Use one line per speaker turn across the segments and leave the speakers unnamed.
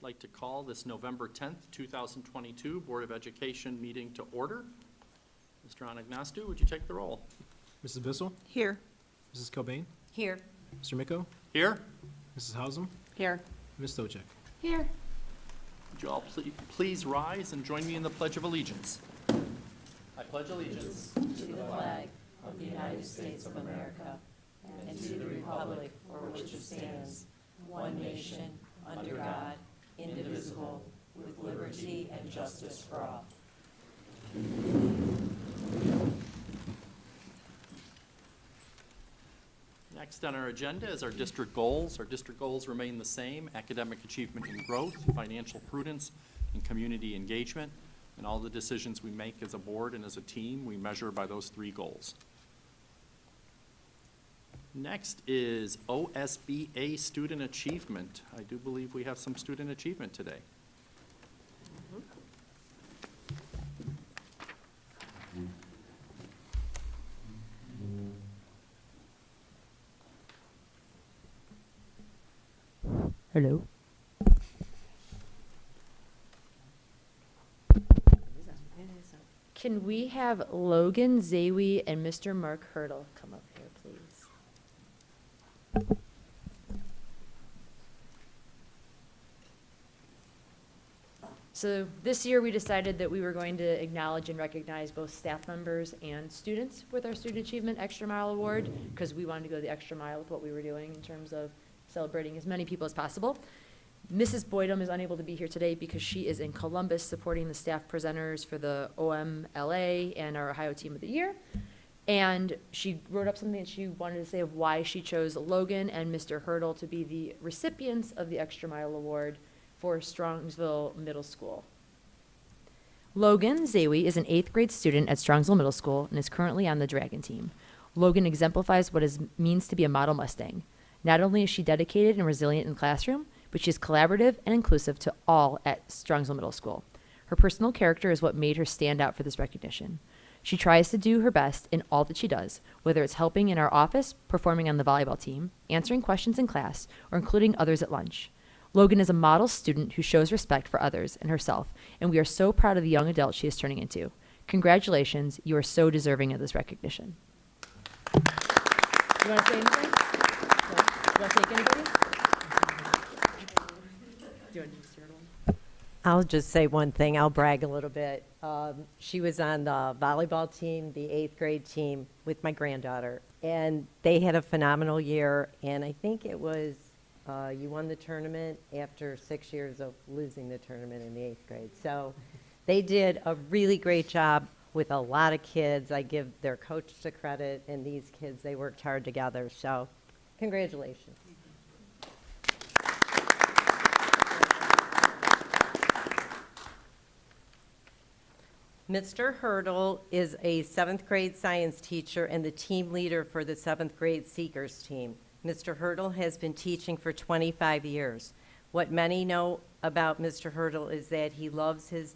like to call this November 10th, 2022 Board of Education meeting to order. Mr. Anagnostou, would you take the roll?
Mrs. Bissell?
Here.
Mrs. Cobain?
Here.
Mr. Micko?
Here.
Mrs. Hausum?
Here.
Ms. Stochek?
Here.
Would you all please rise and join me in the Pledge of Allegiance? I pledge allegiance
to the flag of the United States of America and to the republic for which it stands, one nation, under God, indivisible, with liberty and justice for all.
Next on our agenda is our district goals. Our district goals remain the same: academic achievement and growth, financial prudence, and community engagement. And all the decisions we make as a board and as a team, we measure by those three goals. Next is OSBA student achievement. I do believe we have some student achievement today.
Hello. Can we have Logan Zawi and Mr. Mark Hurdle come up here, please? So this year we decided that we were going to acknowledge and recognize both staff members and students with our Student Achievement Extra Mile Award, because we wanted to go the extra mile with what we were doing in terms of celebrating as many people as possible. Mrs. Boydum is unable to be here today because she is in Columbus supporting the staff presenters for the OMLA and our Ohio Team of the Year. And she wrote up something that she wanted to say of why she chose Logan and Mr. Hurdle to be the recipients of the Extra Mile Award for Strongsville Middle School. Logan Zawi is an 8th grade student at Strongsville Middle School and is currently on the Dragon team. Logan exemplifies what it means to be a model Mustang. Not only is she dedicated and resilient in the classroom, but she is collaborative and inclusive to all at Strongsville Middle School. Her personal character is what made her stand out for this recognition. She tries to do her best in all that she does, whether it's helping in our office, performing on the volleyball team, answering questions in class, or including others at lunch. Logan is a model student who shows respect for others and herself, and we are so proud of the young adult she is turning into. Congratulations, you are so deserving of this recognition. You want to say anything? You want to take anybody? Do you want to do Mr. Hurdle?
I'll just say one thing. I'll brag a little bit. She was on the volleyball team, the 8th grade team, with my granddaughter, and they had a phenomenal year. And I think it was you won the tournament after 6 years of losing the tournament in the 8th grade. So they did a really great job with a lot of kids. I give their coach the credit, and these kids, they worked hard together. So congratulations. Mr. Hurdle is a 7th grade science teacher and the team leader for the 7th grade Seekers team. Mr. Hurdle has been teaching for 25 years. What many know about Mr. Hurdle is that he loves his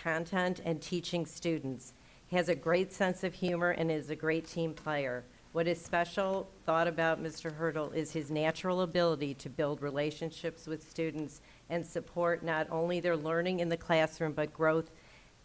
content and teaching students. He has a great sense of humor and is a great team player. What is special thought about Mr. Hurdle is his natural ability to build relationships with students and support not only their learning in the classroom, but growth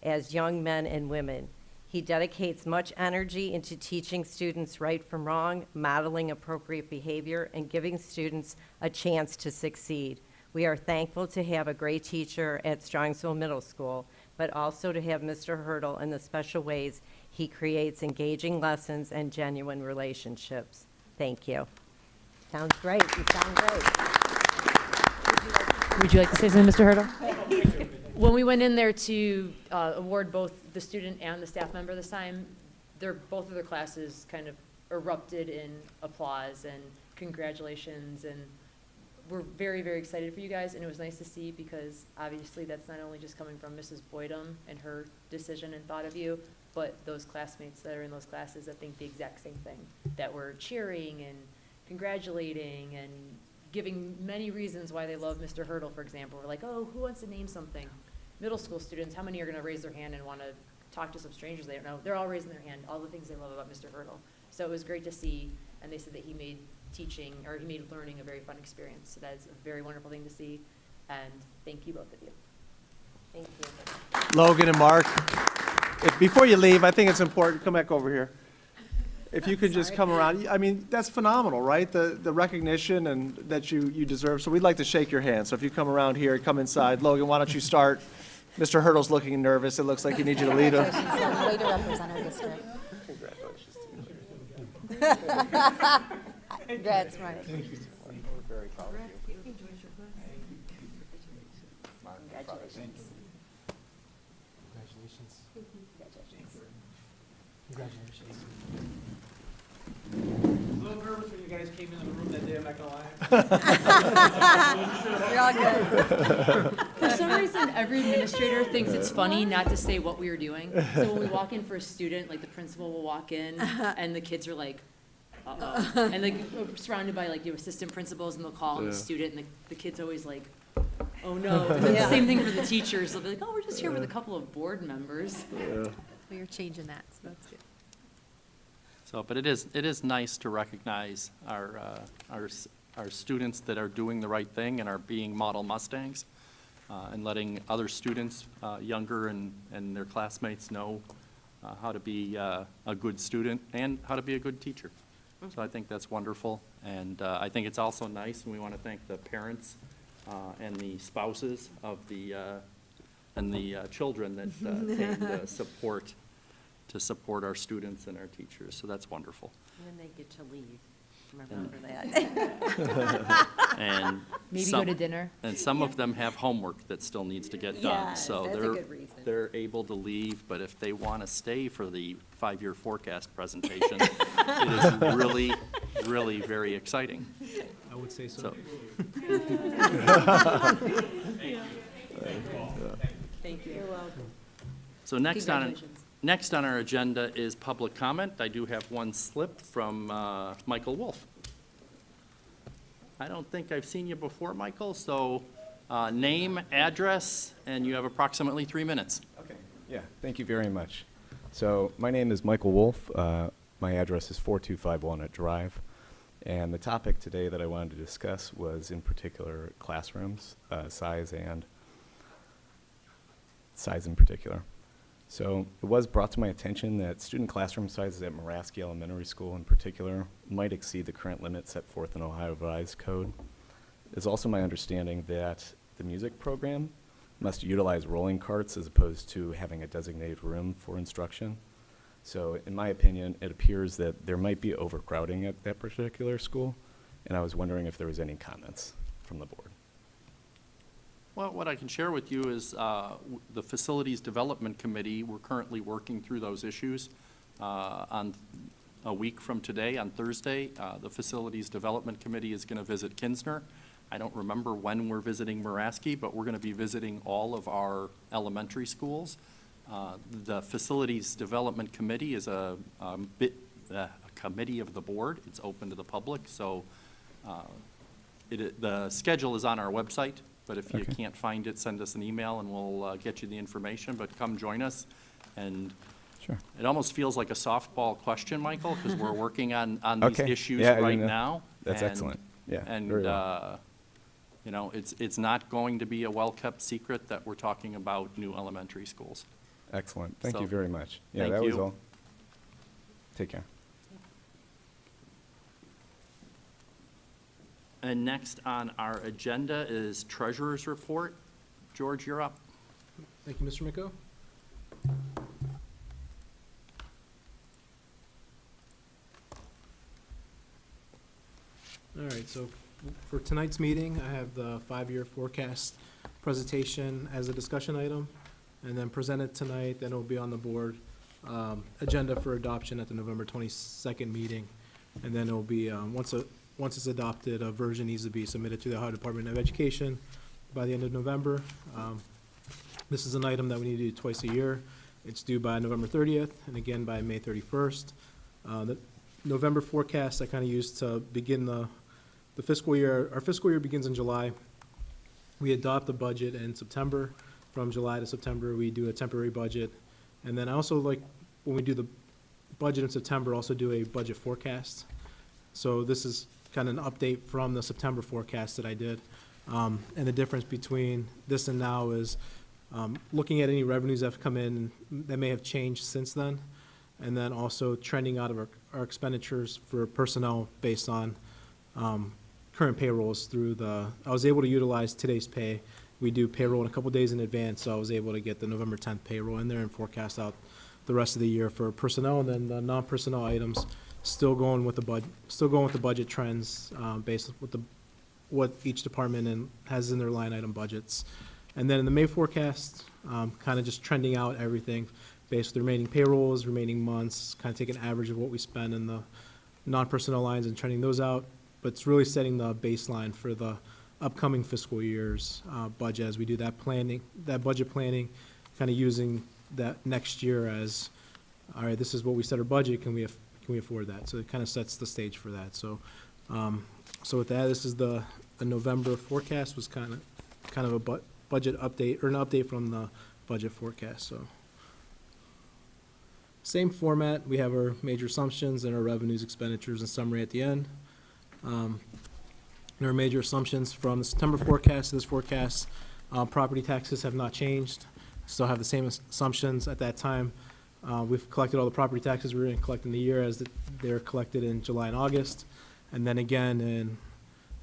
as young men and women. He dedicates much energy into teaching students right from wrong, modeling appropriate behavior, and giving students a chance to succeed. We are thankful to have a great teacher at Strongsville Middle School, but also to have Mr. Hurdle in the special ways he creates engaging lessons and genuine relationships. Thank you. Sounds great. You sound great.
Would you like to say something, Mr. Hurdle? When we went in there to award both the student and the staff member this time, both of their classes kind of erupted in applause and congratulations, and we're very, very excited for you guys, and it was nice to see because obviously that's not only just coming from Mrs. Boydum and her decision and thought of you, but those classmates that are in those classes that think the exact same thing, that were cheering and congratulating and giving many reasons why they love Mr. Hurdle, for example. We're like, oh, who wants to name something? Middle school students, how many are going to raise their hand and want to talk to some strangers they don't know? They're all raising their hand, all the things they love about Mr. Hurdle. So it was great to see, and they said that he made teaching, or he made learning a very fun experience. So that is a very wonderful thing to see. And thank you, both of you.
Thank you.
Logan and Mark, before you leave, I think it's important, come back over here. If you could just come around, I mean, that's phenomenal, right? The recognition and that you deserve, so we'd like to shake your hand. So if you come around here, come inside. Logan, why don't you start? Mr. Hurdle's looking nervous. It looks like he needs you to lead him.
Way to represent our district. That's right.
Very proud of you.
Congratulations. Congratulations. A little nervous when you guys came into the room that day, I'm not gonna lie.
You're all good.
For some reason, every administrator thinks it's funny not to say what we were doing. So when we walk in for a student, like the principal will walk in and the kids are like, uh-oh. And like surrounded by like your assistant principals and they'll call on the student and the kid's always like, oh no. And then the same thing for the teachers. They'll be like, oh, we're just here with a couple of board members.
We are changing that, so that's good.
So, but it is nice to recognize our students that are doing the right thing and are being model Mustangs, and letting other students, younger and their classmates know how to be a good student and how to be a good teacher. So I think that's wonderful, and I think it's also nice, and we want to thank the parents and the spouses of the children that came to support our students and our teachers. So that's wonderful.
And then they get to leave. Remember that.
And
Maybe
some-
go to dinner.
And some of them have homework that still needs to get done.
Yes,
So
that's a good reason.
they're able to leave, but if they want to stay for the 5-year forecast presentation, it is really, really very exciting.
I would say so.
So,
Thank you.
You're welcome.
so next on our agenda is public comment. I do have one slip from Michael Wolf. I don't think I've seen you before, Michael, so name, address, and you have approximately 3 minutes.
Okay, yeah, thank you very much. So my name is Michael Wolf. My address is 4251 Walnut Drive. And the topic today that I wanted to discuss was in particular classrooms, size in particular. So it was brought to my attention that student classroom sizes at Muraski Elementary School in particular might exceed the current limit set forth in Ohio Revised Code. It's also my understanding that the music program must utilize rolling carts as opposed to having a designated room for instruction. So in my opinion, it appears that there might be overcrowding at that particular school, and I was wondering if there was any comments from the board.
Well, what I can share with you is the Facilities Development Committee, we're currently working through those issues. On a week from today, on Thursday, the Facilities Development Committee is going to visit Kinsner. I don't remember when we're visiting Muraski, but we're going to be visiting all of our elementary schools. The Facilities Development Committee is a committee of the board. It's open to the public, so the schedule is on our website. But if you
Okay.
can't find it, send us an email and we'll get you the information, but come join us. And
Sure.
it almost feels like a softball question, Michael, because we're working on these
Okay.
issues
Yeah, I
right
know.
now.
That's
and-
excellent. Yeah,
And,
very well.
you know, it's not going to be a well-kept secret that we're talking about new elementary schools.
Excellent. Thank
So,
you very much. Yeah,
thank
that was
you.
all. Take care.
And next on our agenda is Treasurer's Report. George, you're up.
Thank you, Mr. Miko. All right, so for tonight's meeting, I have the 5-year forecast presentation as a discussion item, and then presented tonight, then it'll be on the board agenda for adoption at the November 22nd meeting. And then it'll be, once it's adopted, a version needs to be submitted to the Ohio Department of Education by the end of November. This is an item that we need to do twice a year. It's due by November 30th and again by May 31st. The November forecast I kind of used to begin the fiscal year. Our fiscal year begins in July. We adopt the budget in September. From July to September, we do a temporary budget. And then I also like, when we do the budget in September, also do a budget forecast. So this is kind of an update from the September forecast that I did. And the difference between this and now is looking at any revenues that have come in that may have changed since then, and then also trending out of our expenditures for personnel based on current payrolls through I was able to utilize today's pay. We do payroll in a couple days in advance, so I was able to get the November 10th payroll in there and forecast out the rest of the year for personnel, and then the non-personnel items still going with the budget trends based with what each department has in their line item budgets. And then in the May forecast, kind of just trending out everything based on the remaining payrolls, remaining months, kind of take an average of what we spend in the non-personnel lines and trending those out. But it's really setting the baseline for the upcoming fiscal year's budget as we do that planning, that budget planning, kind of using that next year as, all right, this is what we set our budget, can we afford that? So it kind of sets the stage for that. So, so with that, this is the November forecast was kind of a budget update, or an update from the budget forecast, so. Same format, we have our major assumptions and our revenues, expenditures, and summary at the end. And our major assumptions from the September forecast to this forecast, property taxes have not changed, still have the same assumptions at that time. We've collected all the property taxes we're going to collect in the year as they're collected in July and August, and then again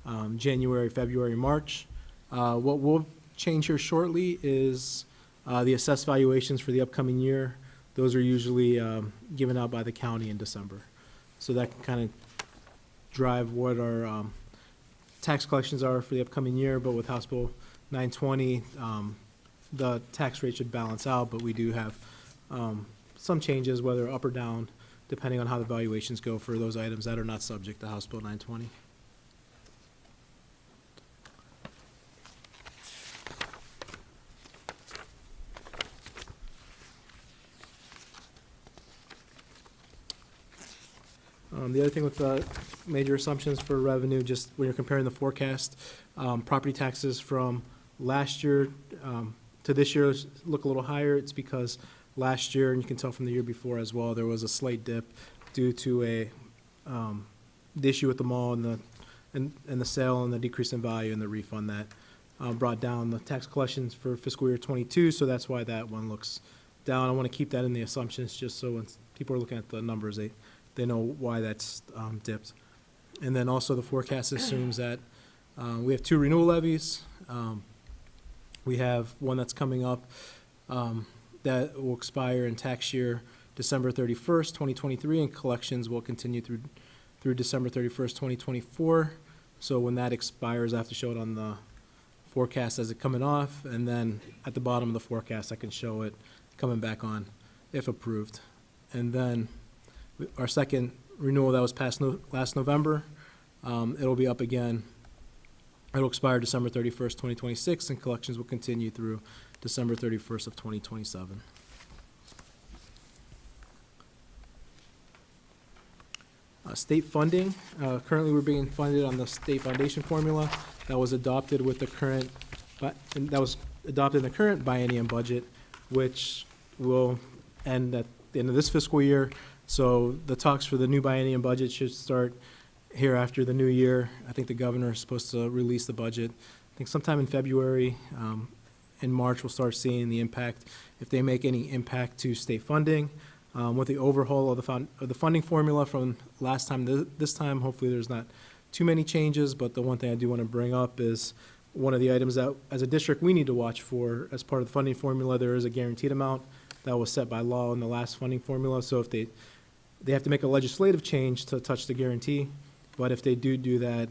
in January, February, March. What will change here shortly is the assessed valuations for the upcoming year. Those are usually given out by the county in December. So that can kind of drive what our tax collections are for the upcoming year, but with House Bill 920, the tax rate should balance out, but we do have some changes, whether up or down, depending on how the valuations go for those items that are not subject to House Bill 920. The other thing with the major assumptions for revenue, just when you're comparing the forecast, property taxes from last year to this year look a little higher. It's because last year, and you can tell from the year before as well, there was a slight dip due to the issue with the mall and the sale and the decrease in value and the refund that brought down the tax collections for fiscal year '22. So that's why that one looks down. I want to keep that in the assumptions just so when people are looking at the numbers, they know why that's dipped. And then also the forecast assumes that we have 2 renewal levies. We have one that's coming up that will expire in tax year December 31st, 2023, and collections will continue through December 31st, 2024. So when that expires, I have to show it on the forecast as it coming off, and then at the bottom of the forecast, I can show it coming back on if approved. And then our second renewal that was passed last November, it'll be up again. It'll expire December 31st, 2026, and collections will continue through December 31st of 2027. State funding, currently we're being funded on the state foundation formula that was adopted with the current, in the current biennium budget, which will end at the end of this fiscal year. So the talks for the new biennium budget should start here after the new year. I think the governor is supposed to release the budget, I think sometime in February. In March, we'll start seeing the impact, if they make any impact to state funding. With the overhaul of the funding formula from last time, this time, hopefully there's not too many changes, but the one thing I do want to bring up is one of the items that, as a district, we need to watch for as part of the funding formula. There is a guaranteed amount that was set by law in the last funding formula, so if they have to make a legislative change to touch the guarantee, but if they do that,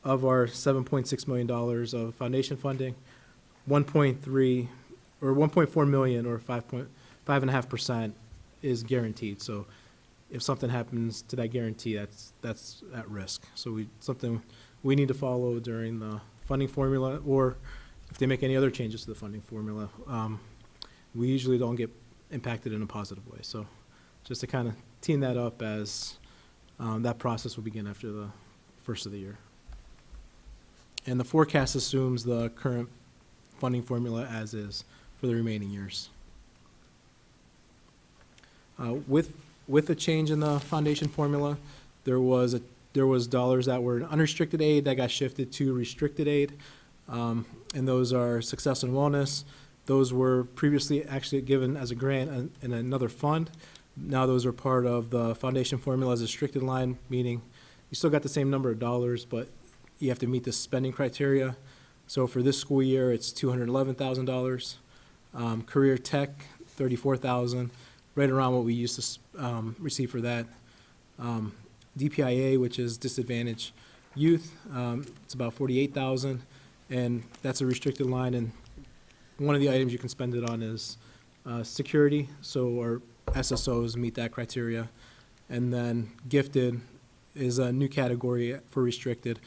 of our $7.6 million of foundation funding, 1.3 or 1.4 million or 5.5% is guaranteed. So if something happens to that guarantee, that's at risk. So something we need to follow during the funding formula, or if they make any other changes to the funding formula. We usually don't get impacted in a positive way. So just to kind of team that up as that process will begin after the first of the year. And the forecast assumes the current funding formula as is for the remaining years. With the change in the foundation formula, there was there was dollars that were in unrestricted aid that got shifted to restricted aid. And those are success and wellness. Those were previously actually given as a grant in another fund. Now those are part of the foundation formula as a restricted line, meaning you still got the same number of dollars, but you have to meet the spending criteria. So for this school year, it's $211,000. Career tech, $34,000, right around what we used to receive for that. DPIA, which is disadvantaged youth, it's about $48,000, and that's a restricted line. And one of the items you can spend it on is security, so our SSOs meet that criteria. And then gifted is a new category for restricted.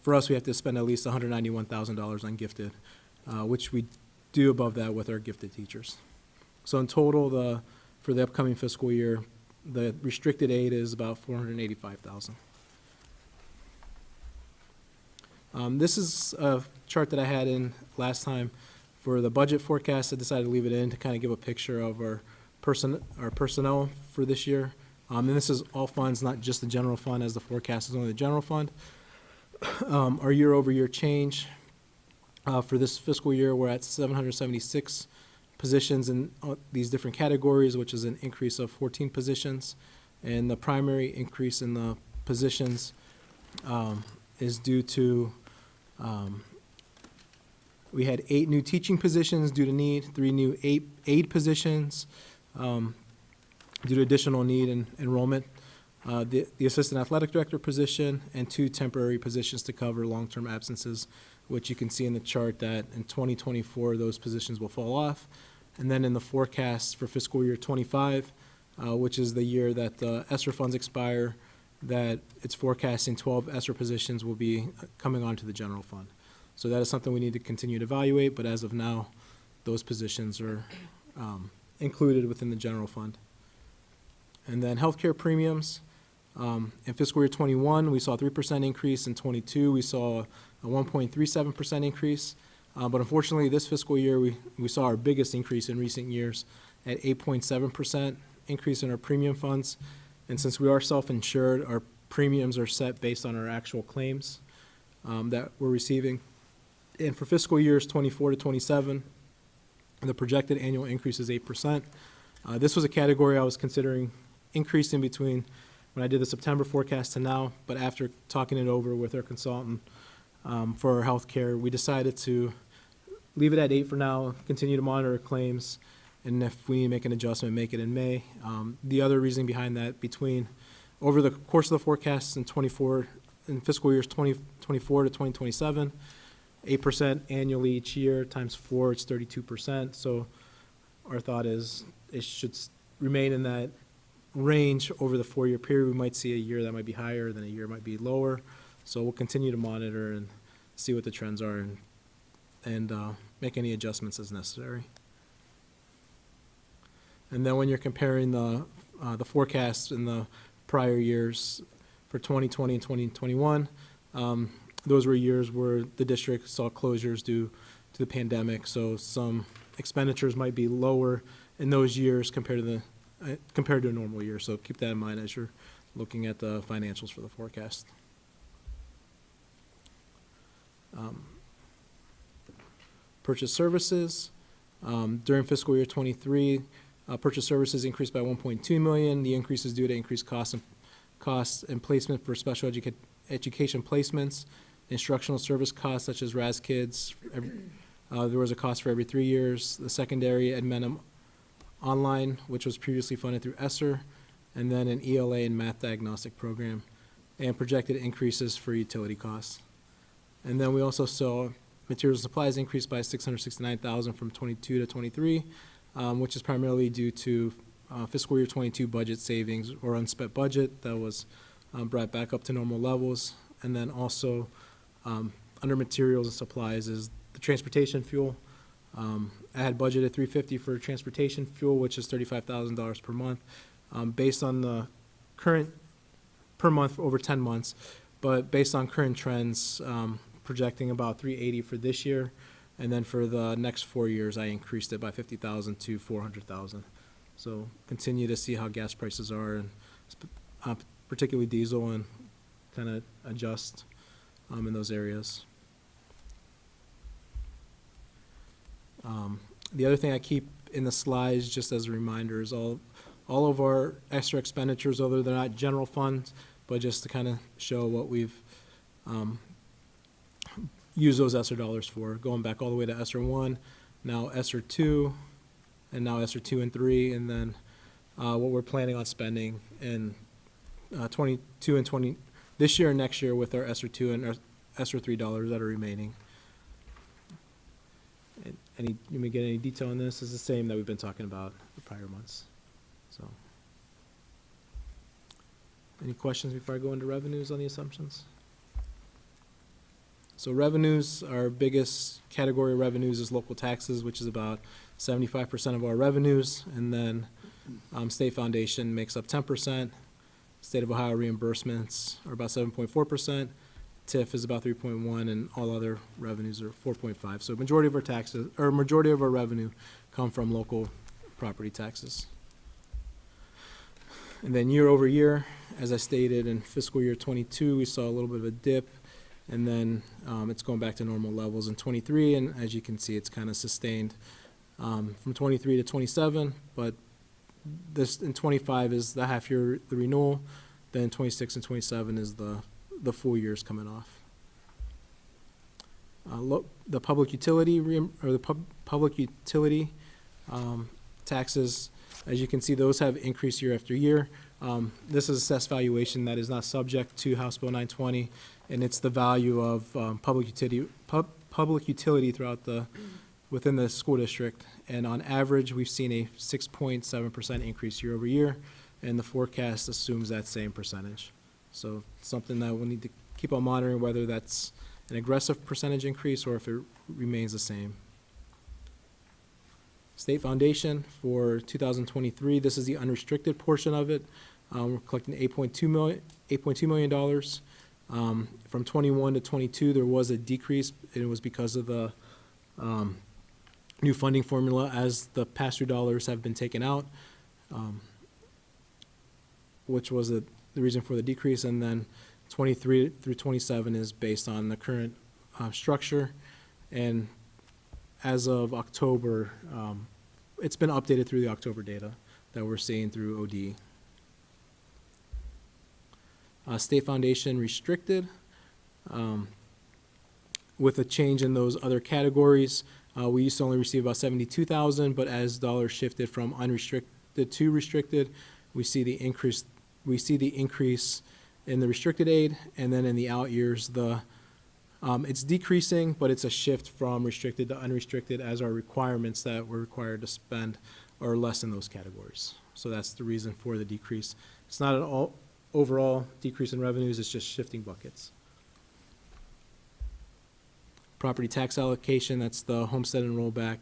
For us, we have to spend at least $191,000 on gifted, which we do above that with our gifted teachers. So in total, for the upcoming fiscal year, the restricted aid is about $485,000. This is a chart that I had in last time for the budget forecast. I decided to leave it in to kind of give a picture of our personnel for this year. And this is all funds, not just the general fund, as the forecast is only the general fund. Our year-over-year change for this fiscal year, we're at 776 positions in these different categories, which is an increase of 14 positions. And the primary increase in the positions is due to, we had 8 new teaching positions due to need, 3 new aid positions due to additional need and enrollment, the assistant athletic director position, and 2 temporary positions to cover long-term absences, which you can see in the chart that in 2024, those positions will fall off. And then in the forecast for fiscal year 25, which is the year that the ESSER funds expire, that it's forecasting 12 ESSER positions will be coming onto the general fund. So that is something we need to continue to evaluate, but as of now, those positions are included within the general fund. And then healthcare premiums. In fiscal year 21, we saw a 3% increase. In 22, we saw a 1.37% increase. But unfortunately, this fiscal year, we saw our biggest increase in recent years at 8.7% increase in our premium funds. And since we are self-insured, our premiums are set based on our actual claims that we're receiving. And for fiscal years 24 to 27, the projected annual increase is 8%. This was a category I was considering increasing between when I did the September forecast to now, but after talking it over with our consultant for our healthcare, we decided to leave it at 8 for now, continue to monitor our claims, and if we need to make an adjustment, make it in May. The other reason behind that, over the course of the forecast in fiscal years 2024 to 2027, 8% annually each year times 4, it's 32%. So our thought is it should remain in that range over the 4-year period. We might see a year that might be higher, then a year might be lower. So we'll continue to monitor and see what the trends are and make any adjustments as necessary. And then when you're comparing the forecast in the prior years for 2020 and 2021, those were years where the district saw closures due to the pandemic. So some expenditures might be lower in those years compared to a normal year. So keep that in mind as you're looking at the financials for the forecast. Purchase services. During fiscal year 23, purchase services increased by $1.2 million. The increase is due to increased costs and placement for special education placements, instructional service costs such as RAS Kids. There was a cost for every 3 years. The secondary Edmentum Online, which was previously funded through ESSER, and then an ELA and math diagnostic program, and projected increases for utility costs. And then we also saw materials and supplies increased by $669,000 from 22 to 23, which is primarily due to fiscal year 22 budget savings or unspent budget that was brought back up to normal levels. And then also under materials and supplies is the transportation fuel. I had budgeted $350 for transportation fuel, which is $35,000 per month, based on the current per month over 10 months. But based on current trends, projecting about $380 for this year, and then for the next 4 years, I increased it by $50,000 to $400,000. So continue to see how gas prices are, and particularly diesel, and kind of adjust in those areas. The other thing I keep in the slides, just as a reminder, is all of our extra expenditures, although they're not general funds, but just to kind of show what we've used those ESSER dollars for, going back all the way to ESSER 1, now ESSER 2, and now ESSER 2 and 3, and then what we're planning on spending in 22 and 20, this year and next year with our ESSER 2 and our ESSER 3 dollars that are remaining. You may get any detail on this? It's the same that we've been talking about the prior months. So, any questions before I go into revenues on the assumptions? So revenues, our biggest category of revenues is local taxes, which is about 75% of our revenues, and then state foundation makes up 10%. State of Ohio reimbursements are about 7.4%. TIF is about 3.1, and all other revenues are 4.5. So majority of our taxes, or majority of our revenue, come from local property taxes. And then year over year, as I stated, in fiscal year 22, we saw a little bit of a dip, and then it's going back to normal levels in 23, and as you can see, it's kind of sustained from 23 to 27, but this in 25 is the half year, the renewal, then 26 and 27 is the full years coming off. The public utility, public utility taxes, as you can see, those have increased year after year. This is assessed valuation that is not subject to House Bill 920, and it's the value of public utility throughout within the school district. And on average, we've seen a 6.7% increase year over year, and the forecast assumes that same percentage. So something that we'll need to keep on monitoring, whether that's an aggressive percentage increase or if it remains the same. State foundation for 2023, this is the unrestricted portion of it. We're collecting $8.2 million. From 21 to 22, there was a decrease, and it was because of the new funding formula as the pass-through dollars have been taken out, which was the reason for the decrease. And then 23 through 27 is based on the current structure. And as of October, it's been updated through the October data that we're seeing through OD. State foundation restricted. With a change in those other categories, we used to only receive about $72,000, but as dollars shifted from unrestricted to restricted, we see the increase in the restricted aid, and then in the out years, it's decreasing, but it's a shift from restricted to unrestricted as our requirements that we're required to spend are less in those categories. So that's the reason for the decrease. It's not an overall decrease in revenues, it's just shifting buckets. Property tax allocation, that's the homestead and rollback,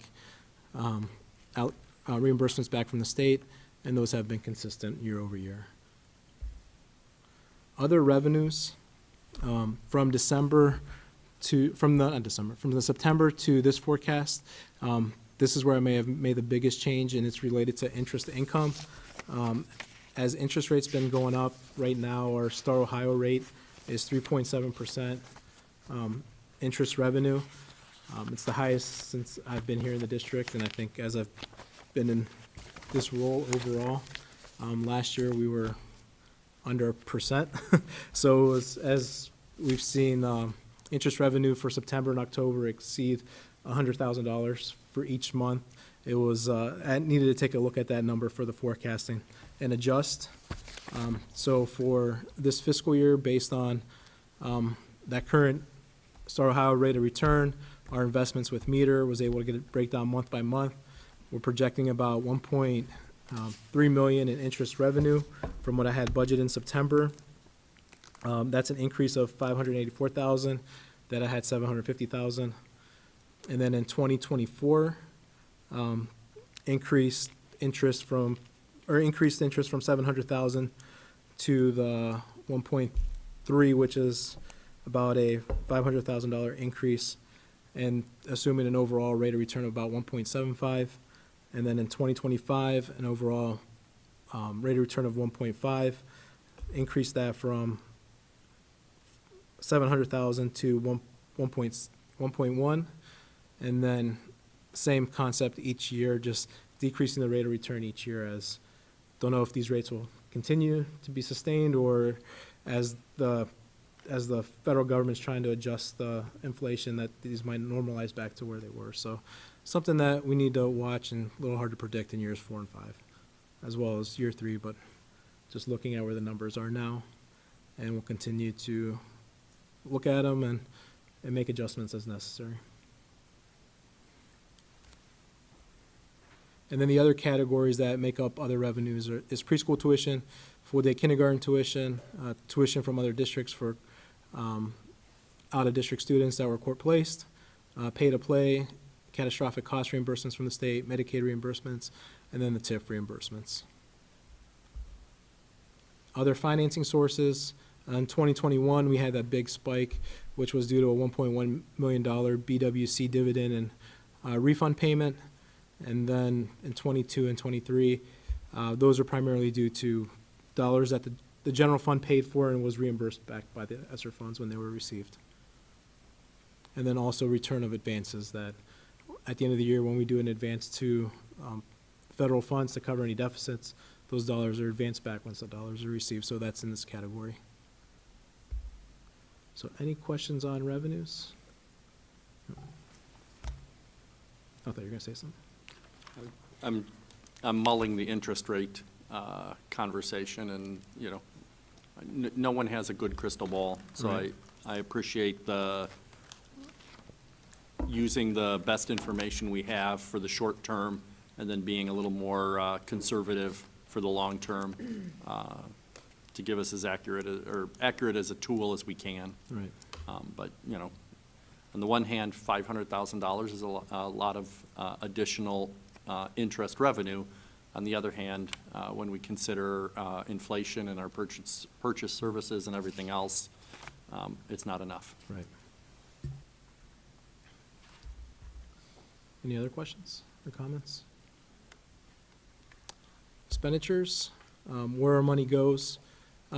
reimbursements back from the state, and those have been consistent year over year. Other revenues, from the September to this forecast, this is where I may have made the biggest change, and it's related to interest income. As interest rates been going up, right now our Star Ohio rate is 3.7% interest revenue. It's the highest since I've been here in the district, and I think as I've been in this role overall. Last year we were under 1%. So as we've seen interest revenue for September and October exceed $100,000 for each month, it was, I needed to take a look at that number for the forecasting and adjust. So for this fiscal year, based on that current Star Ohio rate of return, our investments with meter was able to get a breakdown month by month. We're projecting about $1.3 million in interest revenue from what I had budgeted in September. That's an increase of $584,000 that I had $750,000. And then in 2024, increased interest from $700,000 to the 1.3, which is about a $500,000 increase, and assuming an overall rate of return of about 1.75. And then in 2025, an overall rate of return of 1.5, increase that from $700,000 to 1.1, and then same concept each year, just decreasing the rate of return each year, as don't know if these rates will continue to be sustained, or as the federal government's trying to adjust the inflation, that these might normalize back to where they were. So something that we need to watch, and a little hard to predict in years 4 and 5, as well as year 3, but just looking at where the numbers are now, and we'll continue to look at them and make adjustments as necessary. And then the other categories that make up other revenues is preschool tuition, full-day kindergarten tuition, tuition from other districts for out-of-district students that were court-placed, pay-to-play, catastrophic cost reimbursements from the state, Medicaid reimbursements, and then the TIF reimbursements. Other financing sources, in 2021, we had that big spike, which was due to a $1.1 million BWC dividend and refund payment. And then in 22 and 23, those are primarily due to dollars that the general fund paid for and was reimbursed back by the ESSER funds when they were received. And then also return of advances, that at the end of the year, when we do an advance to federal funds to cover any deficits, those dollars are advanced back once the dollars are received. So that's in this category. So any questions on revenues? I thought you were going to say something.
I'm mulling the interest rate conversation, and, you know, no one has a good crystal ball, so
Right.
I appreciate using the best information we have for the short term, and then being a little more conservative for the long term, to give us as accurate as a tool as we can.
Right.
But, you know, on the one hand, $500,000 is a lot of additional interest revenue. On the other hand, when we consider inflation and our purchase services and everything else, it's not enough.
Right. Any other questions or comments? Expenditures, where our money goes.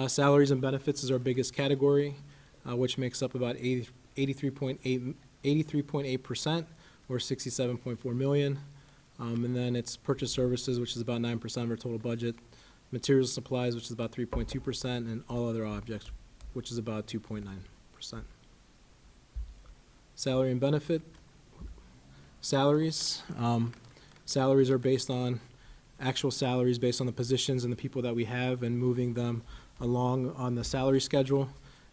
Salaries and benefits is our biggest category, which makes up about 83.8%, or $67.4 million. And then it's purchase services, which is about 9% of our total budget. Materials and supplies, which is about 3.2%, and all other objects, which is about 2.9%. Salary and benefit. Salaries. Salaries are based on actual salaries, based on the positions and the people that we have, and moving them along on the salary schedule,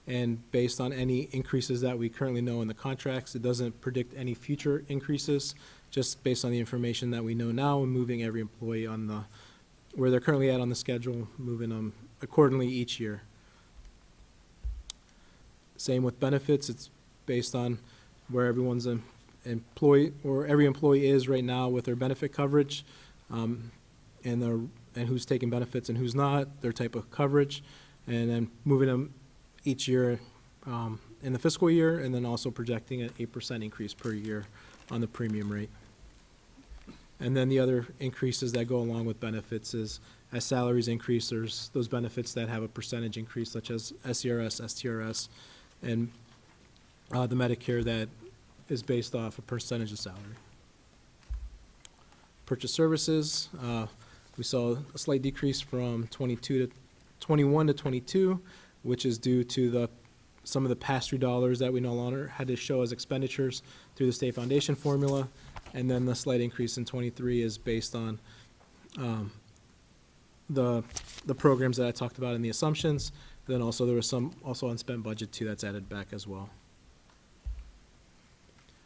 and based on any increases that we currently know in the contracts. It doesn't predict any future increases, just based on the information that we know now, and moving every employee on where they're currently at on the schedule, moving them accordingly each year. Same with benefits. It's based on where everyone's employee, or every employee is right now with their benefit coverage, and who's taking benefits and who's not, their type of coverage, and then moving them each year in the fiscal year, and then also projecting an 8% increase per year on the premium rate. And then the other increases that go along with benefits is, as salaries increase, there's those benefits that have a percentage increase, such as SCRS, STRS, and the Medicare that is based off a percentage of salary. Purchase services, we saw a slight decrease from 21 to 22, which is due to some of the pass-through dollars that we no longer had to show as expenditures through the state foundation formula. And then the slight increase in 23 is based on the programs that I talked about in the assumptions. Then also there was some also unspent budget too that's added back as well.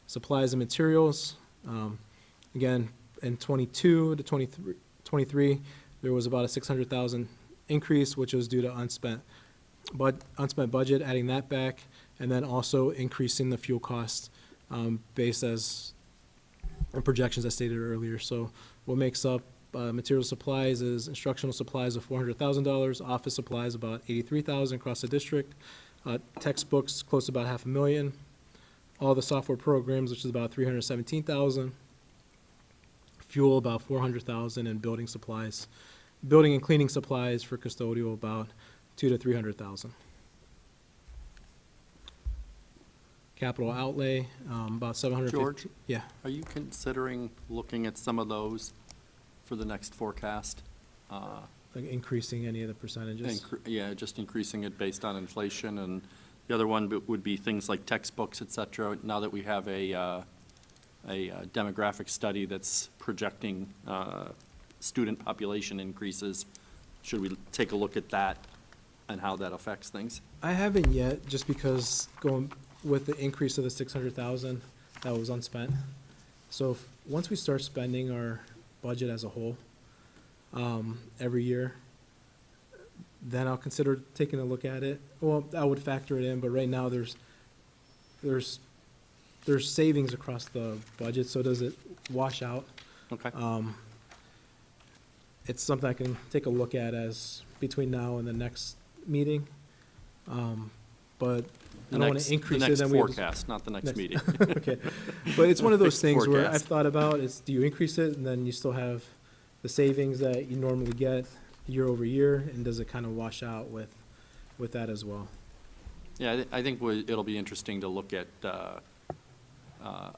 Supplies and materials, again, in 22 to 23, there was about a $600,000 increase, which was due to unspent budget, adding that back, and then also increasing the fuel costs based as projections I stated earlier. So what makes up material supplies is instructional supplies of $400,000, office supplies about $83,000 across the district, textbooks close to about $500,000, all the software programs, which is about $317,000, fuel about $400,000, and building supplies, building and cleaning supplies for custodial about $200,000 to $300,000. capital outlay, about 750.
George?
Yeah.
Are you considering looking at some of those for the next forecast?
Like increasing any of the percentages.
Yeah, just increasing it based on inflation, and the other one would be things like textbooks, et cetera. Now that we have a demographic study that's projecting student population increases, should we take a look at that and how that affects things?
I haven't yet, just because going with the increase of the 600,000 that was unspent. So once we start spending our budget as a whole, every year, then I'll consider taking a look at it. Well, I would factor it in, but right now there's savings across the budget, so does it wash out?
Okay.
It's something I can take a look at as between now and the next meeting. But I don't want to increase it.
The
then
next
we
forecast, not the next
next-
meeting.
Okay, but it's one of those
Fixed
things where I've
forecast.
thought about is, do you increase it, and then you still have the savings that you normally get year over year, and does it kind of wash out with that as well?
Yeah, I think it'll be interesting to look at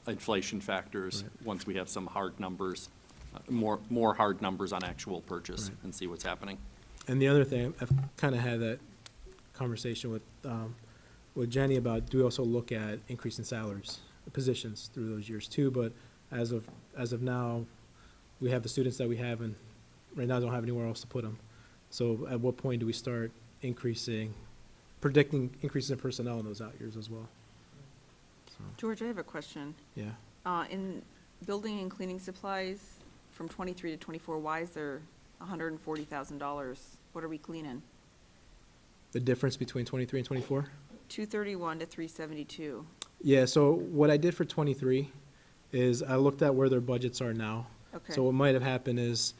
inflation factors
Right.
once we have some hard numbers, more hard numbers on actual purchase,
Right.
and see what's happening.
And the other thing, I've kind of had that conversation with Jenny about, do we also look at increasing salaries, positions through those years too? But as of now, we have the students that we have, and right now don't have anywhere else to put them. So at what point do we start predicting increases in personnel in those out years as well? So,
George, I have a question.
yeah.
In building and cleaning supplies, from 23 to 24, why is there $140,000? What are we cleaning?
The difference between 23 and 24?
231 to 372.
Yeah, so what I did for 23 is I looked at where their budgets are now.
Okay.
So what might have happened is,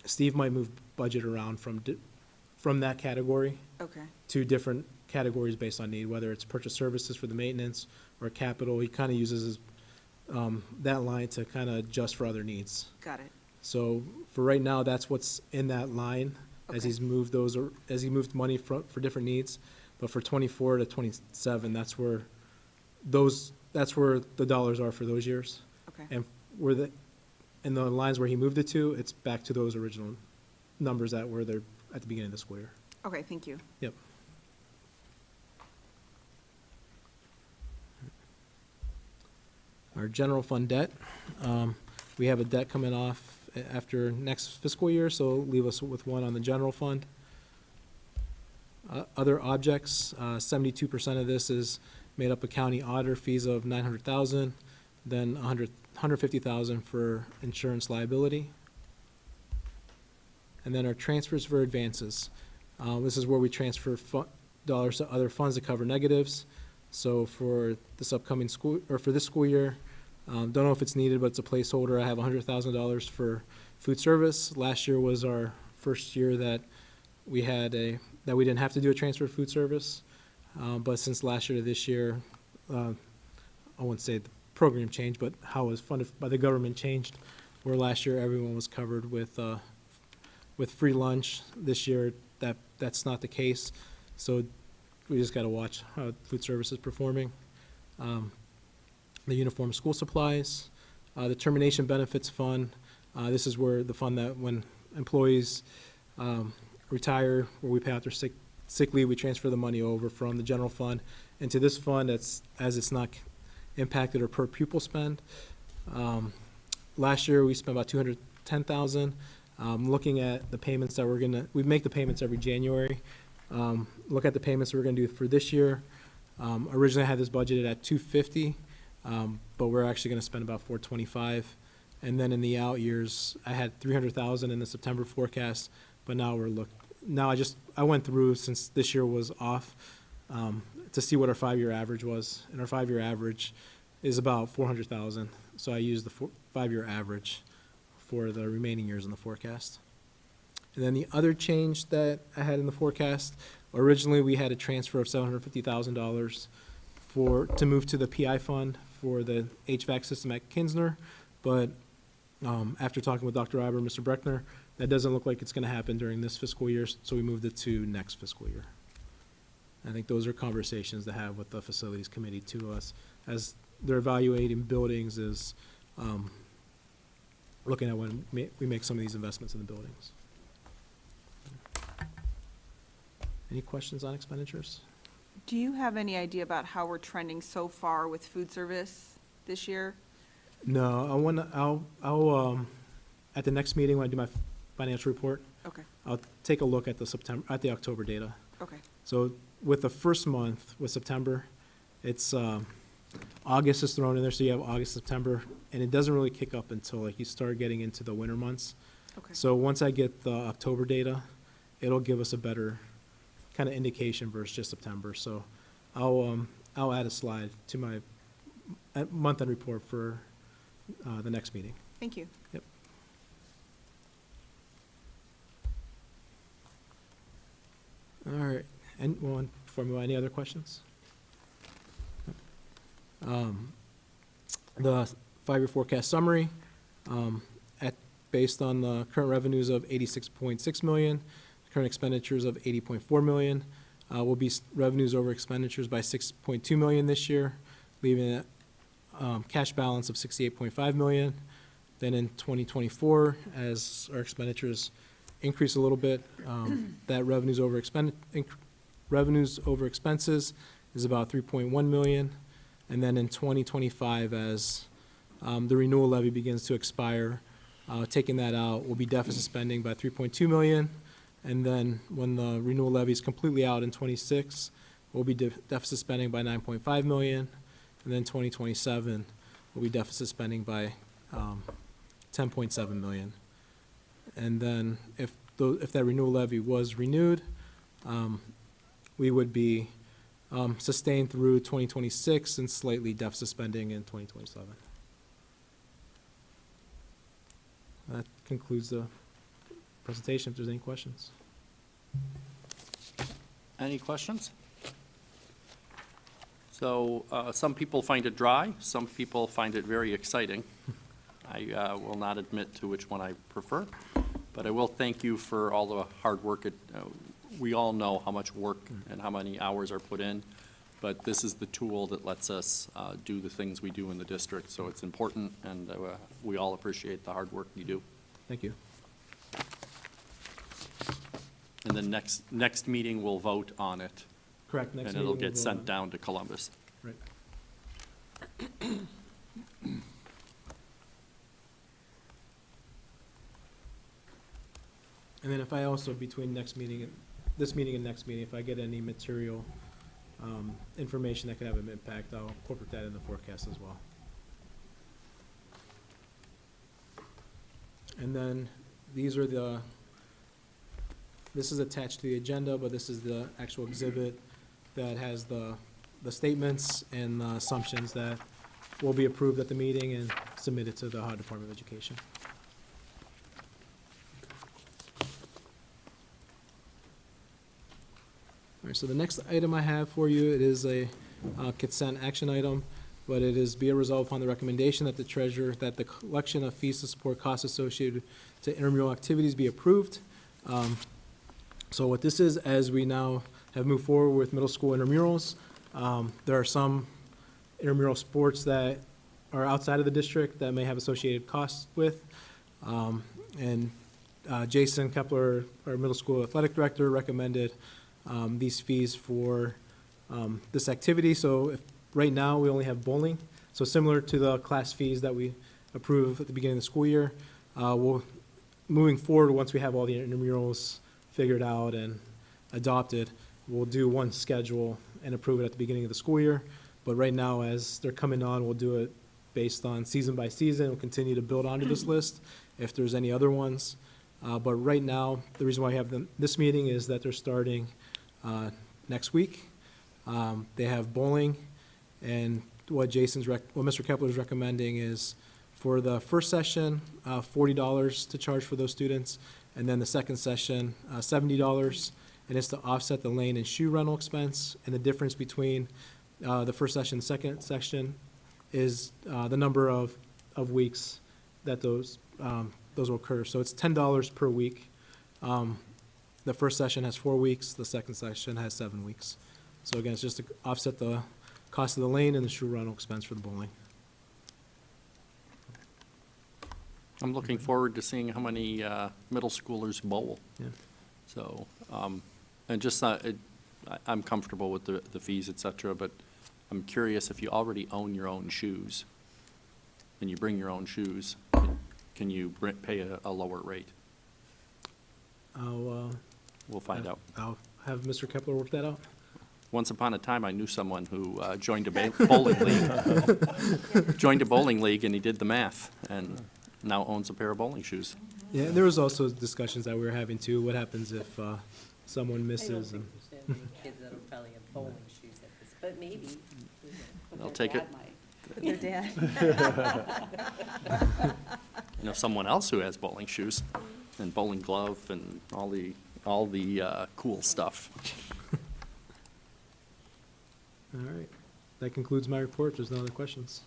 Steve might move budget around from that category
Okay,
to different categories based on need, whether it's purchase services for the maintenance or capital. He kind of uses that line to kind of adjust for other needs.
got it.
So for right now, that's what's in that line as
Okay.
he's moved as he moved money for different needs. But for 24 to 27, that's where the dollars are for those years.
Okay,
And in the lines where he moved it to, it's back to those original numbers that were there at the beginning of the school year.
okay, thank you.
Yep. Our general fund debt, we have a debt coming off after next fiscal year, so leave us with one on the general fund. Other objects, 72% of this is made up of county auditor fees of 900,000, then 150,000 for insurance liability. And then our transfers for advances. This is where we transfer dollars to other funds to cover negatives. So for this upcoming school, or for this school year, don't know if it's needed, but it's a placeholder. I have $100,000 for food service. Last year was our first year that we didn't have to do a transfer of food service. But since last year to this year, I wouldn't say the program changed, but how it was funded by the government changed. Where last year everyone was covered with free lunch. This year that's not the case. So we just got to watch how food service is performing. The uniform school supplies, the termination benefits fund. This is where the fund that when employees retire, where we pay out their sick leave, we transfer the money over from the general fund into this fund. As it's not impacted or per pupil spend. Last year we spent about $210,000. Looking at the payments that we make the payments every January. Look at the payments we're gonna do for this year. Originally I had this budgeted at $250, but we're actually gonna spend about $425. And then in the out years, I had $300,000 in the September forecast, but now I went through, since this year was off, to see what our 5-year average was, and our 5-year average is about $400,000. So I used the 5-year average for the remaining years in the forecast. And then the other change that I had in the forecast, originally we had a transfer of $750,000 to move to the PI fund for the HVAC system at Kinsner, but after talking with Dr. Iber and Mr. Breckner, that doesn't look like it's going to happen during this fiscal year, so we moved it to next fiscal year. I think those are conversations to have with the facilities committee to us, as they're evaluating buildings, is looking at when we make some of these investments in the buildings. Any questions on expenditures?
Do you have any idea about how we're trending so far with food service this year?
No, I'll, at the next meeting, when I do my financial report,
Okay,
I'll take a look at the October data.
okay,
So with the first month, with September, it's, August is thrown in there, so you have August, September, and it doesn't really kick up until like you start getting into the winter months.
okay.
So once I get the October data, it'll give us a better kind of indication versus just September. So I'll add a slide to my month-end report for the next meeting.
Thank you.
Yep. All right, and one before we move on, any other questions? The five-year forecast summary, based on the current revenues of 86.6 million, current expenditures of 80.4 million, will be revenues over expenditures by 6.2 million this year, leaving a cash balance of 68.5 million. Then in 2024, as our expenditures increase a little bit, that revenues over expenses is about 3.1 million. And then in 2025, as the renewal levy begins to expire, taking that out, we'll be deficit spending by 3.2 million. And then when the renewal levy is completely out in 26, we'll be deficit spending by 9.5 million. And then 2027, we'll be deficit spending by 10.7 million. And then if that renewal levy was renewed, we would be sustained through 2026 and slightly deficit spending in 2027. That concludes the presentation. If there's any questions.
Any questions? So some people find it dry, some people find it very exciting. I will not admit to which one I prefer, but I will thank you for all the hard work. We all know how much work and how many hours are put in, but this is the tool that lets us do the things we do in the district, so it's important, and we all appreciate the hard work you do.
Thank you.
And then next meeting, we'll vote on it,
Correct. Next
and
meeting
it'll
we'll
get
vote
sent
on-
down to Columbus.
Right. And then if I also, between this meeting and next meeting, if I get any material information that could have an impact, I'll incorporate that in the forecast as well. And then this is attached to the agenda, but this is the actual exhibit that has the statements and the assumptions that will be approved at the meeting and submitted to the Ohio Department of Education. All right, so the next item I have for you, it is a consent action item, but it is be it resolved upon the recommendation that the treasurer, that the collection of fees to support costs associated to intramural activities be approved. So what this is, as we now have moved forward with middle school intramurals, there are some intramural sports that are outside of the district that may have associated costs with. And Jason Kepler, our middle school athletic director, recommended these fees for this activity. So right now, we only have bowling. So similar to the class fees that we approve at the beginning of the school year, moving forward, once we have all the intramurals figured out and adopted, we'll do one schedule and approve it at the beginning of the school year. But right now, as they're coming on, we'll do it based on season by season. We'll continue to build onto this list if there's any other ones. But right now, the reason why I have this meeting is that they're starting next week. They have bowling, and what Mr. Kepler is recommending is for the first session, $40 to charge for those students, and then the second session, $70, and it's to offset the lane and shoe rental expense. And the difference between the first session and second session is the number of weeks that those will occur. So it's $10 per week. The first session has 4 weeks, the second session has 7 weeks. So again, it's just to offset the cost of the lane and the shoe rental expense for the bowling.
I'm looking forward to seeing how many middle schoolers bowl.
Yeah.
So, and just, I'm comfortable with the fees, et cetera, but I'm curious if you already own your own shoes and you bring your own shoes, can you pay a lower rate? We'll find out.
I'll have Mr. Kepler work that out.
Once upon a time, I knew someone who joined a bowling league. Joined a bowling league and he did the math and now owns a pair of bowling shoes.
Yeah, and there was also discussions that we were having too. What happens if someone misses? And
there's any kids that'll probably have bowling shoes at this, but maybe.
They'll take it.
Their dad.
You know, someone else who has bowling shoes and bowling glove and all the cool stuff.
All right. That concludes my report. There's no other questions.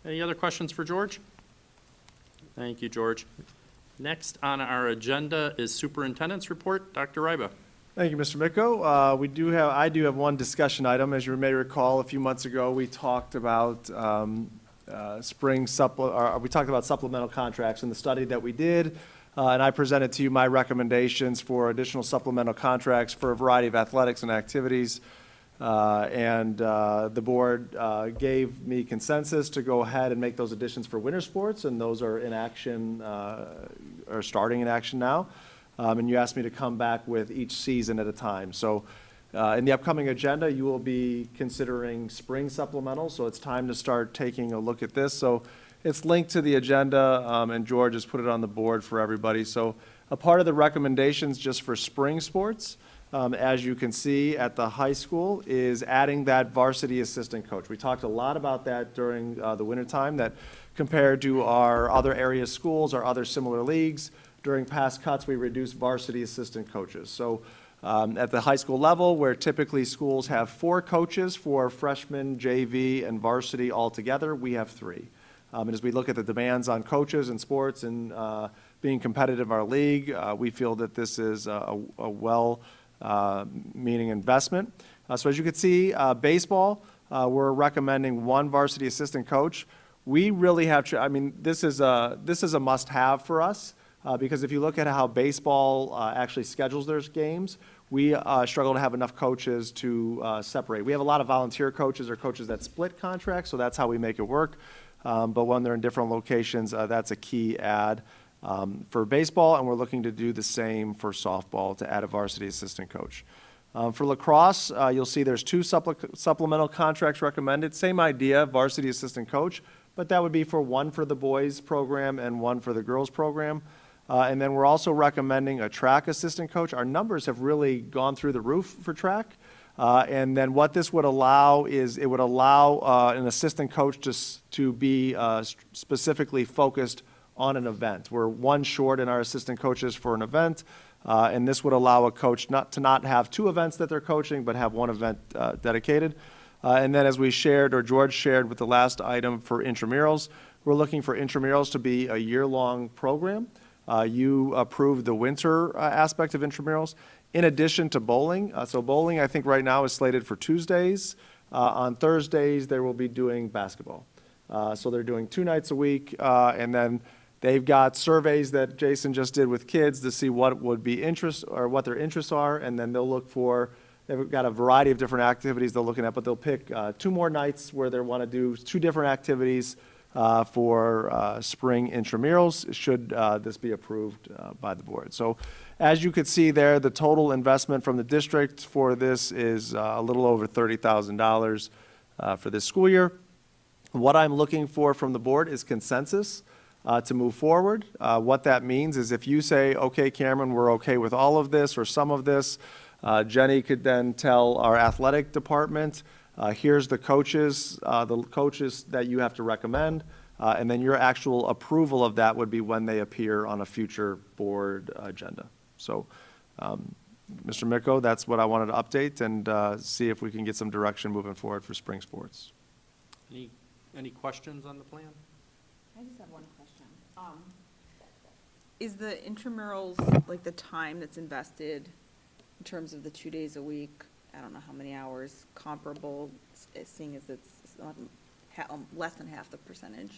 Any other questions for George? Thank you, George. Next on our agenda is Superintendent's Report. Dr. Ryba.
Thank you, Mr. Micko. I do have one discussion item. As you may recall, a few months ago, we talked about supplemental contracts in the study that we did, and I presented to you my recommendations for additional supplemental contracts for a variety of athletics and activities. The board gave me consensus to go ahead and make those additions for winter sports, and those are in action, are starting in action now. And you asked me to come back with each season at a time. So in the upcoming agenda, you will be considering spring supplementals, so it's time to start taking a look at this. So it's linked to the agenda, and George has put it on the board for everybody. So a part of the recommendations just for spring sports, as you can see at the high school, is adding that varsity assistant coach. We talked a lot about that during the wintertime, that compared to our other area schools, our other similar leagues, during past cuts, we reduced varsity assistant coaches. So at the high school level, where typically schools have 4 coaches for freshman, JV, and varsity altogether, we have 3. And as we look at the demands on coaches and sports and being competitive in our league, we feel that this is a well-meaning investment. So as you can see, baseball, we're recommending 1 varsity assistant coach. We really have, this is a must-have for us. Because if you look at how baseball actually schedules their games, we struggle to have enough coaches to separate. We have a lot of volunteer coaches or coaches that split contracts, so that's how we make it work. But when they're in different locations, that's a key add for baseball, and we're looking to do the same for softball to add a varsity assistant coach. For lacrosse, you'll see there's 2 supplemental contracts recommended. Same idea, varsity assistant coach, but that would be for 1 for the boys program and 1 for the girls program. And then we're also recommending a track assistant coach. Our numbers have really gone through the roof for track. And then what this would allow is it would allow an assistant coach to be specifically focused on an event. We're 1 short in our assistant coaches for an event. And this would allow a coach not to have 2 events that they're coaching, but have 1 event dedicated. And then as we shared, or George shared with the last item for intramurals, we're looking for intramurals to be a year-long program. You approved the winter aspect of intramurals in addition to bowling. So bowling, I think right now is slated for Tuesdays. On Thursdays, they will be doing basketball. So they're doing 2 nights a week, and then they've got surveys that Jason just did with kids to see what would be interest or what their interests are, and then they'll look for, they've got a variety of different activities they're looking at, but they'll pick 2 more nights where they want to do 2 different activities for spring intramurals, should this be approved by the board. So as you could see there, the total investment from the district for this is a little over $30,000 for this school year. What I'm looking for from the board is consensus to move forward. What that means is if you say, okay, Cameron, we're okay with all of this or some of this, Jenny could then tell our athletic department, here's the coaches that you have to recommend, and then your actual approval of that would be when they appear on a future board agenda. So, Mr. Micko, that's what I wanted to update and see if we can get some direction moving forward for spring sports.
Any questions on the plan?
I just have one question. Is the intramurals, like the time that's invested in terms of the 2 days a week I don't know how many hours comparable, seeing as it's not less than half the percentage?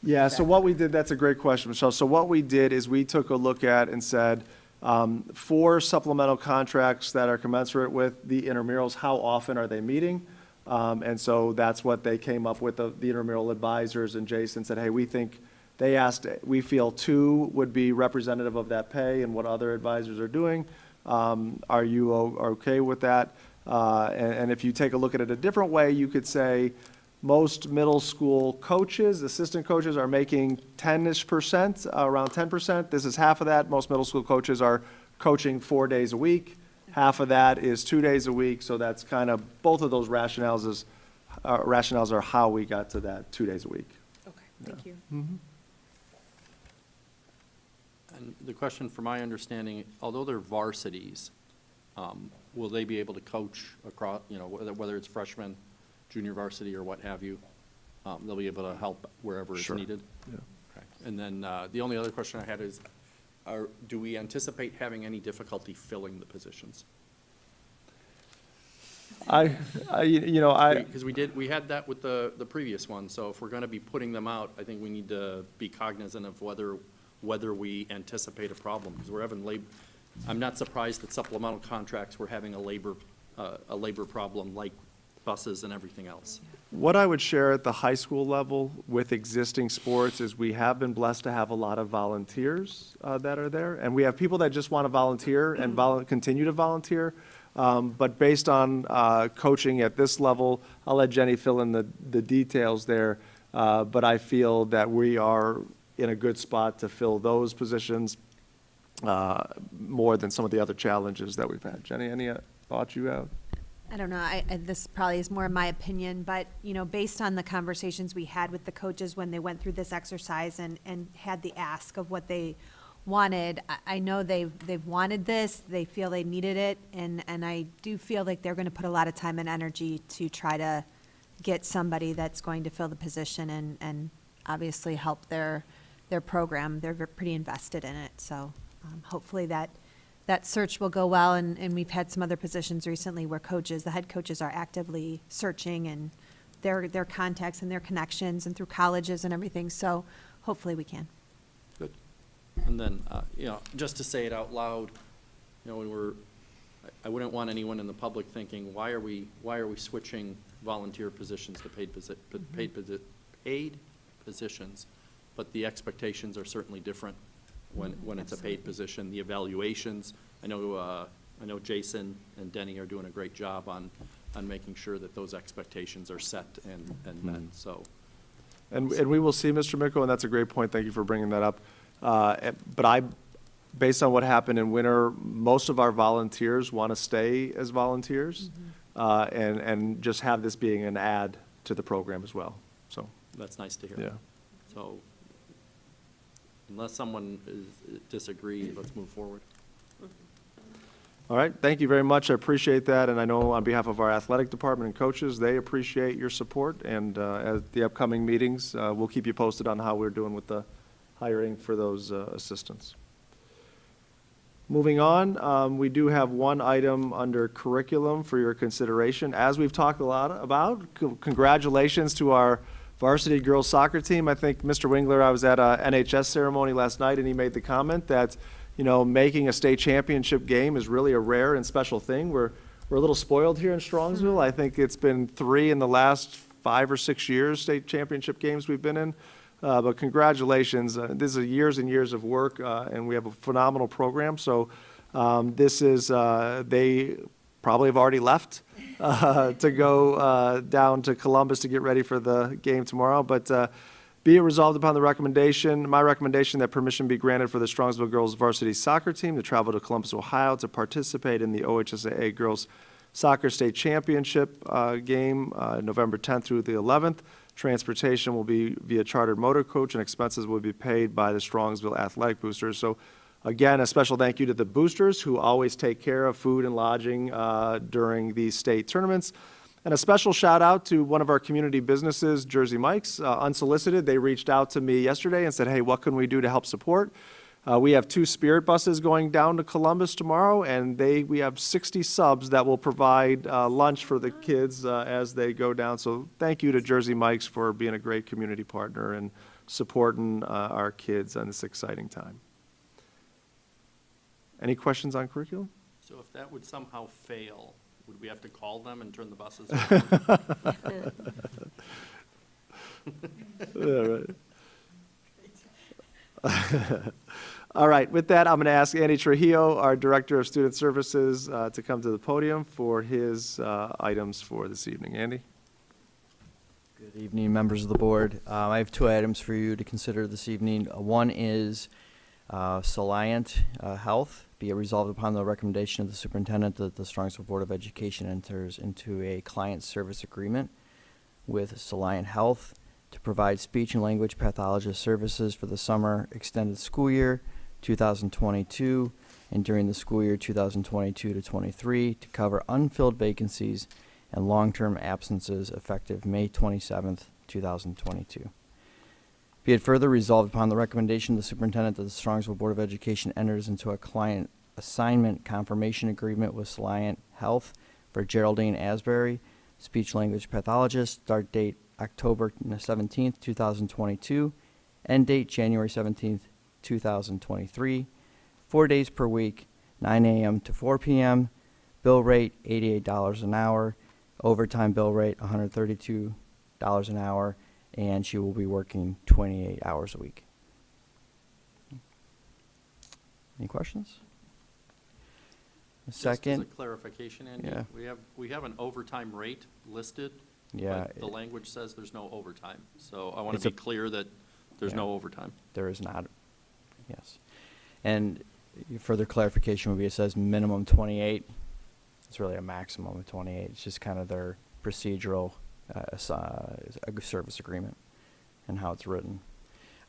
Yeah, so what we did, that's a great question, Michelle. So what we did is we took a look at and said, for supplemental contracts that are commensurate with the intramurals, how often are they meeting? And so that's what they came up with, the intramural advisors, and Jason said, hey, we feel 2 would be representative of that pay and what other advisors are doing. Are you okay with that? And if you take a look at it a different way, you could say, most middle school coaches, assistant coaches are making 10-ish%, around 10%. This is half of that. Most middle school coaches are coaching 4 days a week. Half of that is 2 days a week. So that's kind of, both of those rationales are how we got to that 2 days a week.
Okay, thank you.
And the question, from my understanding, although they're varsities, will they be able to coach across, whether it's freshman, junior varsity, or what have you? They'll be able to help wherever it's
Sure.
needed?
Yeah.
Okay. And then the only other question I had is, do we anticipate having any difficulty filling the positions? Because we had that with the previous one, so if we're going to be putting them out, I think we need to be cognizant of whether we anticipate a problem, because we're having I'm not surprised that supplemental contracts, we're having a labor problem like buses and everything else.
What I would share at the high school level with existing sports is we have been blessed to have a lot of volunteers that are there. And we have people that just want to volunteer and continue to volunteer. But based on coaching at this level, I'll let Jenny fill in the details there. But I feel that we are in a good spot to fill those positions more than some of the other challenges that we've had. Jenny, any thoughts you have?
I don't know, this probably is more my opinion, but, based on the conversations we had with the coaches when they went through this exercise and had the ask of what they wanted, I know they've wanted this, they feel they needed it, and I do feel like they're gonna put a lot of time and energy to try to get somebody that's going to fill the position and obviously help their program. They're pretty invested in it, so hopefully that search will go well, and we've had some other positions recently where the head coaches are actively searching, and their contacts and their connections and through colleges and everything, so hopefully we can.
Good. And then, just to say it out loud, I wouldn't want anyone in the public thinking, why are we switching volunteer positions to paid positions? But the expectations are certainly different when it's a paid position. The evaluations, I know Jason and Denny are doing a great job on making sure that those expectations are set and met, so.
And we will see, Mr. Micko, and that's a great point. Thank you for bringing that up. But based on what happened in winter, most of our volunteers want to stay as volunteers, and just have this being an add to the program as well, so.
That's nice to hear.
Yeah.
So, unless someone disagrees, let's move forward.
All right, thank you very much. I appreciate that, and I know on behalf of our athletic department and coaches, they appreciate your support, and at the upcoming meetings, we'll keep you posted on how we're doing with the hiring for those assistants. Moving on, we do have one item under curriculum for your consideration. As we've talked a lot about, congratulations to our varsity girls soccer team. I think, Mr. Wingler, I was at a NHS ceremony last night, and he made the comment that, making a state championship game is really a rare and special thing. We're a little spoiled here in Strongsville. I think it's been 3 in the last 5 or 6 years, state championship games we've been in. But congratulations. This is years and years of work, and we have a phenomenal program. So they probably have already left to go down to Columbus to get ready for the game tomorrow. But be it resolved upon my recommendation that permission be granted for the Strongsville girls varsity soccer team to travel to Columbus, Ohio to participate in the OHSAA girls soccer state championship game November 10th through the 11th. Transportation will be via chartered motor coach, and expenses will be paid by the Strongsville Athletic Boosters. So again, a special thank you to the boosters who always take care of food and lodging during these state tournaments. And a special shout out to one of our community businesses, Jersey Mike's, unsolicited. They reached out to me yesterday and said, hey, what can we do to help support? We have 2 Spirit buses going down to Columbus tomorrow, and we have 60 subs that will provide lunch for the kids as they go down. So thank you to Jersey Mike's for being a great community partner and supporting our kids on this exciting time. Any questions on curriculum?
So if that would somehow fail, would we have to call them and turn the buses around?
Yeah, right. All right, with that, I'm going to ask Andy Trujillo, our Director of Student Services, to come to the podium for his items for this evening. Andy?
Good evening, members of the board. I have 2 items for you to consider this evening. One is Soliant Health. Be it resolved upon the recommendation of the superintendent that the Strongsville Board of Education enters into a client service agreement with Soliant Health to provide speech and language pathologist services for the summer extended school year 2022 and during the school year 2022 to 23 to cover unfilled vacancies and long-term absences effective May 27th, 2022. Be it further resolved upon the recommendation of the superintendent that the Strongsville Board of Education enters into a client assignment confirmation agreement with Soliant Health for Geraldine Asbury, speech language pathologist, start date October 17th, 2022, end date January 17th, 2023, 4 days per week, 9 a.m. to 4 p.m., bill rate $88 an hour, overtime bill rate $132 an hour, and she will be working 28 hours a week. Any questions? Second,
Just as a clarification, Andy,
Yeah.
we have an overtime rate listed.
Yeah,
But the language says there's no overtime. So I want
It's
to
a-
be clear that there's
Yeah.
no overtime.
there is not, yes. And further clarification would be it says minimum 28. It's really a maximum of 28. It's just kind of their procedural service agreement and how it's written.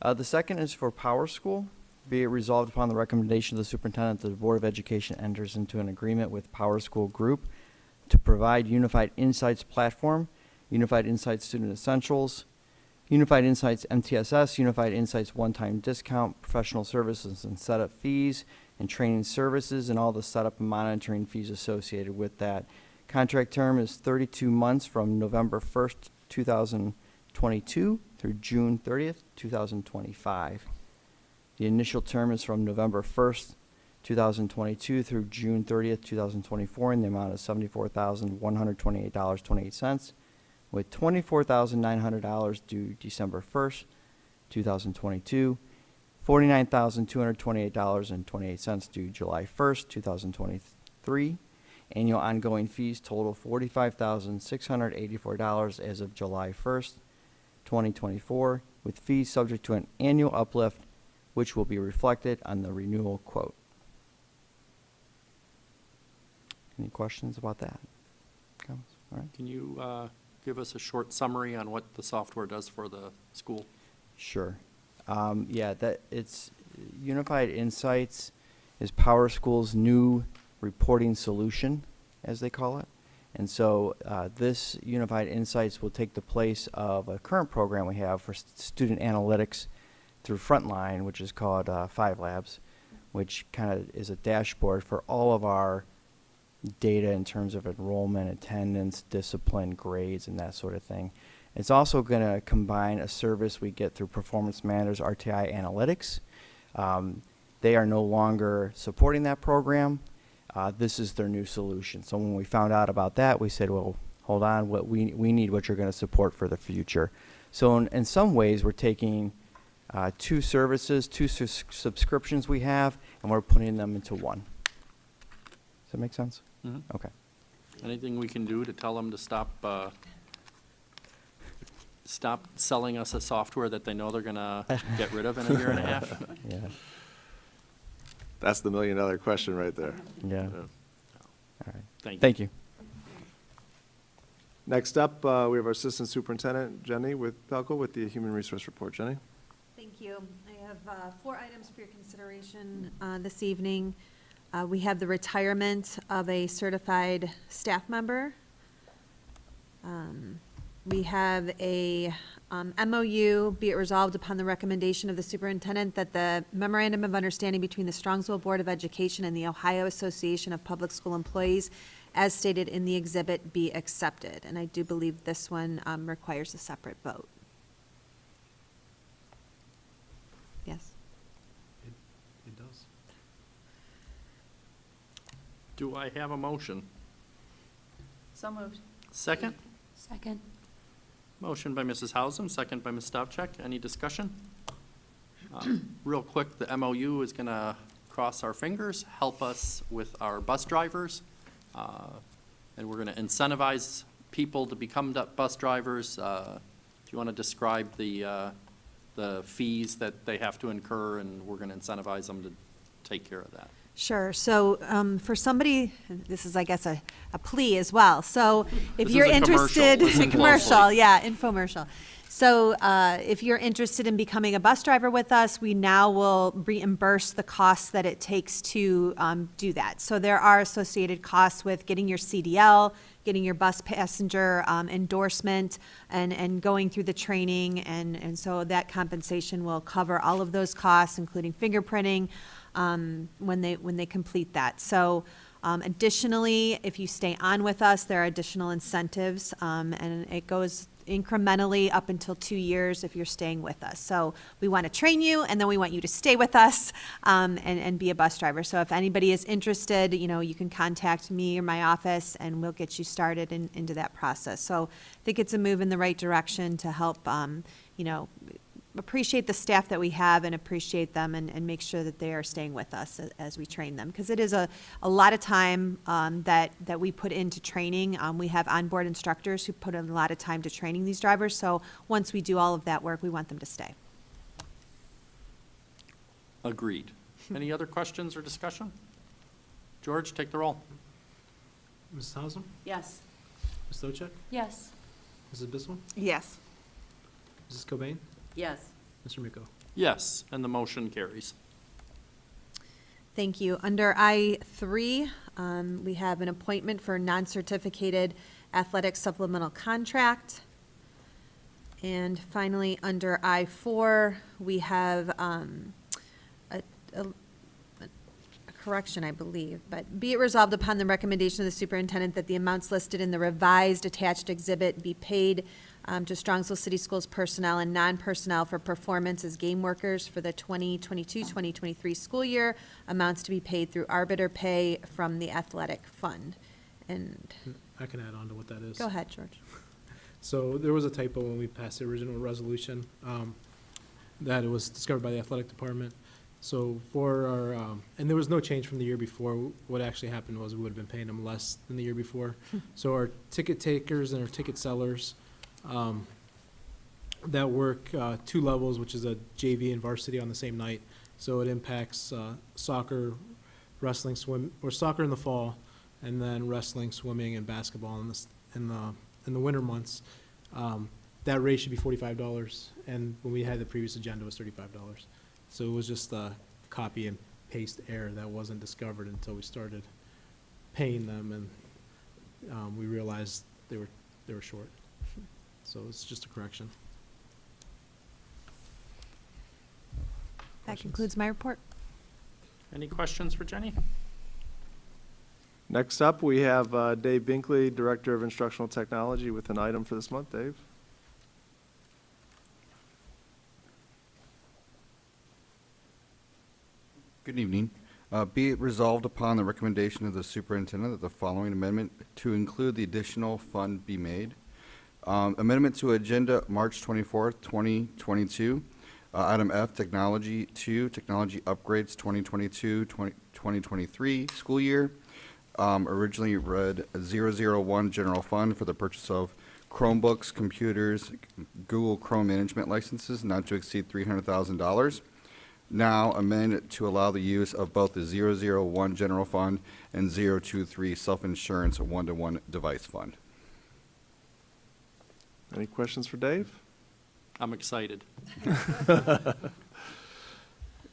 The second is for Power School. Be it resolved upon the recommendation of the superintendent that the Board of Education enters into an agreement with Power School Group to provide Unified Insights Platform, Unified Insights Student Essentials, Unified Insights MTSS, Unified Insights One-Time Discount, Professional Services and Setup Fees, and Training Services, and all the setup and monitoring fees associated with that. Contract term is 32 months from November 1st, 2022 through June 30th, 2025. The initial term is from November 1st, 2022 through June 30th, 2024, in the amount of $74,128.28, with $24,900 due December 1st, 2022, $49,228.28 due July 1st, 2023. Annual ongoing fees total $45,684 as of July 1st, 2024, with fees subject to an annual uplift, which will be reflected on the renewal quote. Any questions about that? Comments? All right.
Can you give us a short summary on what the software does for the school?
Sure. Yeah, that it's Unified Insights is Power School's new reporting solution, as they call it. And so this Unified Insights will take the place of a current program we have for student analytics through Frontline, which is called 5 Labs, which kind of is a dashboard for all of our data in terms of enrollment, attendance, discipline, grades, and that sort of thing. It's also going to combine a service we get through Performance Matters RTI Analytics. They are no longer supporting that program. This is their new solution. So when we found out about that, we said, well, hold on, we need what you're going to support for the future. So in some ways, we're taking 2 services, 2 subscriptions we have, and we're putting them into one. Does that make sense?
Mhm.
Okay.
Anything we can do to tell them to stop selling us a software that they know they're going to get rid of in a year and a half?
Yeah.
That's the million-dollar question right there.
Yeah.
No.
All right.
Thank you.
Thank you.
Next up, we have our Assistant Superintendent, Jenny Pelko, with the Human Resource Report. Jenny?
Thank you. I have 4 items for your consideration this evening. We have the retirement of a certified staff member. We have a MOU, be it resolved upon the recommendation of the superintendent that the memorandum of understanding between the Strongsville Board of Education and the Ohio Association of Public School Employees, as stated in the exhibit, be accepted. And I do believe this one requires a separate vote. Yes?
It does.
Do I have a motion?
So moved.
Second?
Second.
Motion by Mrs. Hausum, second by Ms. Stavcek. Any discussion? Real quick, the MOU is going to, cross our fingers, help us with our bus drivers. And we're going to incentivize people to become bus drivers. Do you want to describe the fees that they have to incur, and we're going to incentivize them to take care of that?
Sure. So for somebody, this is, I guess, a plea as well. So if
This
you're
is a commercial.
interested,
Listen
commercial,
closely.
yeah, infomercial. So if you're interested in becoming a bus driver with us, we now will reimburse the costs that it takes to do that. So there are associated costs with getting your CDL, getting your bus passenger endorsement, and going through the training. And so that compensation will cover all of those costs, including fingerprinting, when they complete that. So additionally, if you stay on with us, there are additional incentives, and it goes incrementally up until 2 years if you're staying with us. So we want to train you, and then we want you to stay with us and be a bus driver. So if anybody is interested, you can contact me or my office, and we'll get you started into that process. So I think it's a move in the right direction to help, appreciate the staff that we have and appreciate them and make sure that they are staying with us as we train them. Because it is a lot of time that we put into training. We have onboard instructors who put in a lot of time to training these drivers. So once we do all of that work, we want them to stay.
Agreed. Any other questions or discussion? George, take the roll.
Mrs. Hausum?
Yes.
Ms. Stavcek?
Yes.
Mrs. Bissell?
Yes.
Mrs. Cobain?
Yes.
Mr. Miko?
Yes, and the motion carries.
Thank you. Under I-3, we have an appointment for non-certificated athletic supplemental contract. And finally, under I-4, we have a correction, I believe, but be it resolved upon the recommendation of the superintendent that the amounts listed in the revised attached exhibit be paid to Strongsville City Schools personnel and non-personnel for performance as game workers for the 2022-2023 school year, amounts to be paid through arbiter pay from the athletic fund. And,
I can add on to what that is.
go ahead, George.
So there was a typo when we passed the original resolution, that it was discovered by the athletic department. So for our, and there was no change from the year before. What actually happened was we would have been paying them less than the year before. So our ticket takers and our ticket sellers, that work 2 levels, which is a JV and varsity on the same night. So it impacts soccer, wrestling, swim, or soccer in the fall, and then wrestling, swimming, and basketball in the winter months. That rate should be $45, and when we had the previous agenda, it was $35. So it was just a copy and paste error that wasn't discovered until we started paying them, and we realized they were short. So it's just a correction.
That
Questions?
concludes my report.
Any questions for Jenny?
Next up, we have Dave Binkley, Director of Instructional Technology, with an item for this month. Dave?
Good evening. Be it resolved upon the recommendation of the superintendent that the following amendment to include the additional fund be made. Amendment to Agenda, March 24th, 2022. Item F, Technology 2, Technology Upgrades 2022-2023 school year. Originally read 001 General Fund for the purchase of Chromebooks, computers, Google Chrome management licenses not to exceed $300,000. Now amend it to allow the use of both the 001 General Fund and 023 Self-Insurance One-to-One Device Fund.
Any questions for Dave?
I'm excited.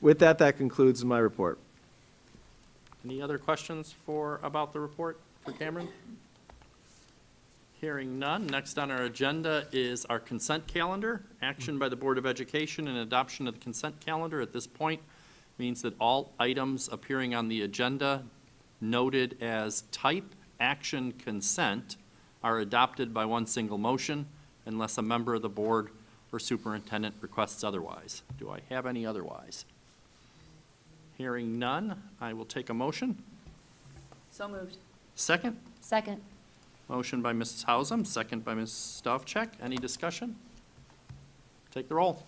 With that, that concludes my report.
Any other questions about the report for Cameron? Hearing none, next on our agenda is our consent calendar. Action by the Board of Education and adoption of the consent calendar at this point means that all items appearing on the agenda noted as type action consent are adopted by one single motion unless a member of the board or superintendent requests otherwise. Do I have any otherwise? Hearing none, I will take a motion.
So moved.
Second?
Second.
Motion by Mrs. Hausum, second by Mrs. Stavcek. Any discussion? Take the roll.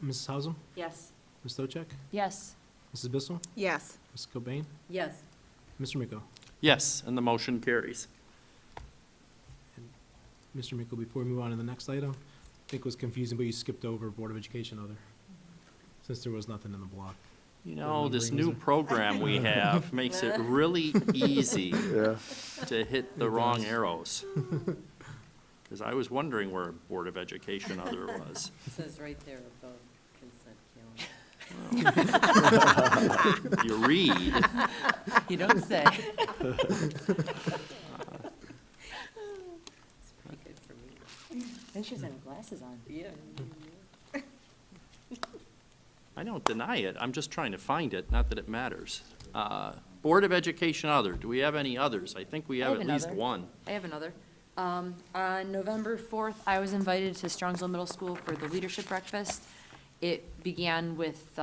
Mrs. Hausum,
Yes.
Ms. Stochek,
Yes.
Mrs. Bissell,
Yes.
Ms. Cobain,
Yes.
Mr. Miko.
Yes, and the motion carries.
Mr. Miko, before we move on to the next item, I think it was confusing, but you skipped over Board of Education other, since there was nothing in the block.
You know, this new
Lingering,
program we have makes it really easy
Yeah.
to hit the wrong arrows. Because I was wondering where Board of Education other was.
It says right there above consent calendar.
You read.
You don't say. It's pretty good for me.
And she's had her glasses on.
Yeah.
I don't deny it, I'm just trying to find it, not that it matters. Board of Education other, do we have any others? I think we
I
have
have
at least
another.
one.
I have another. On November 4th, I was invited to Strongsville Middle School for the leadership breakfast. It began with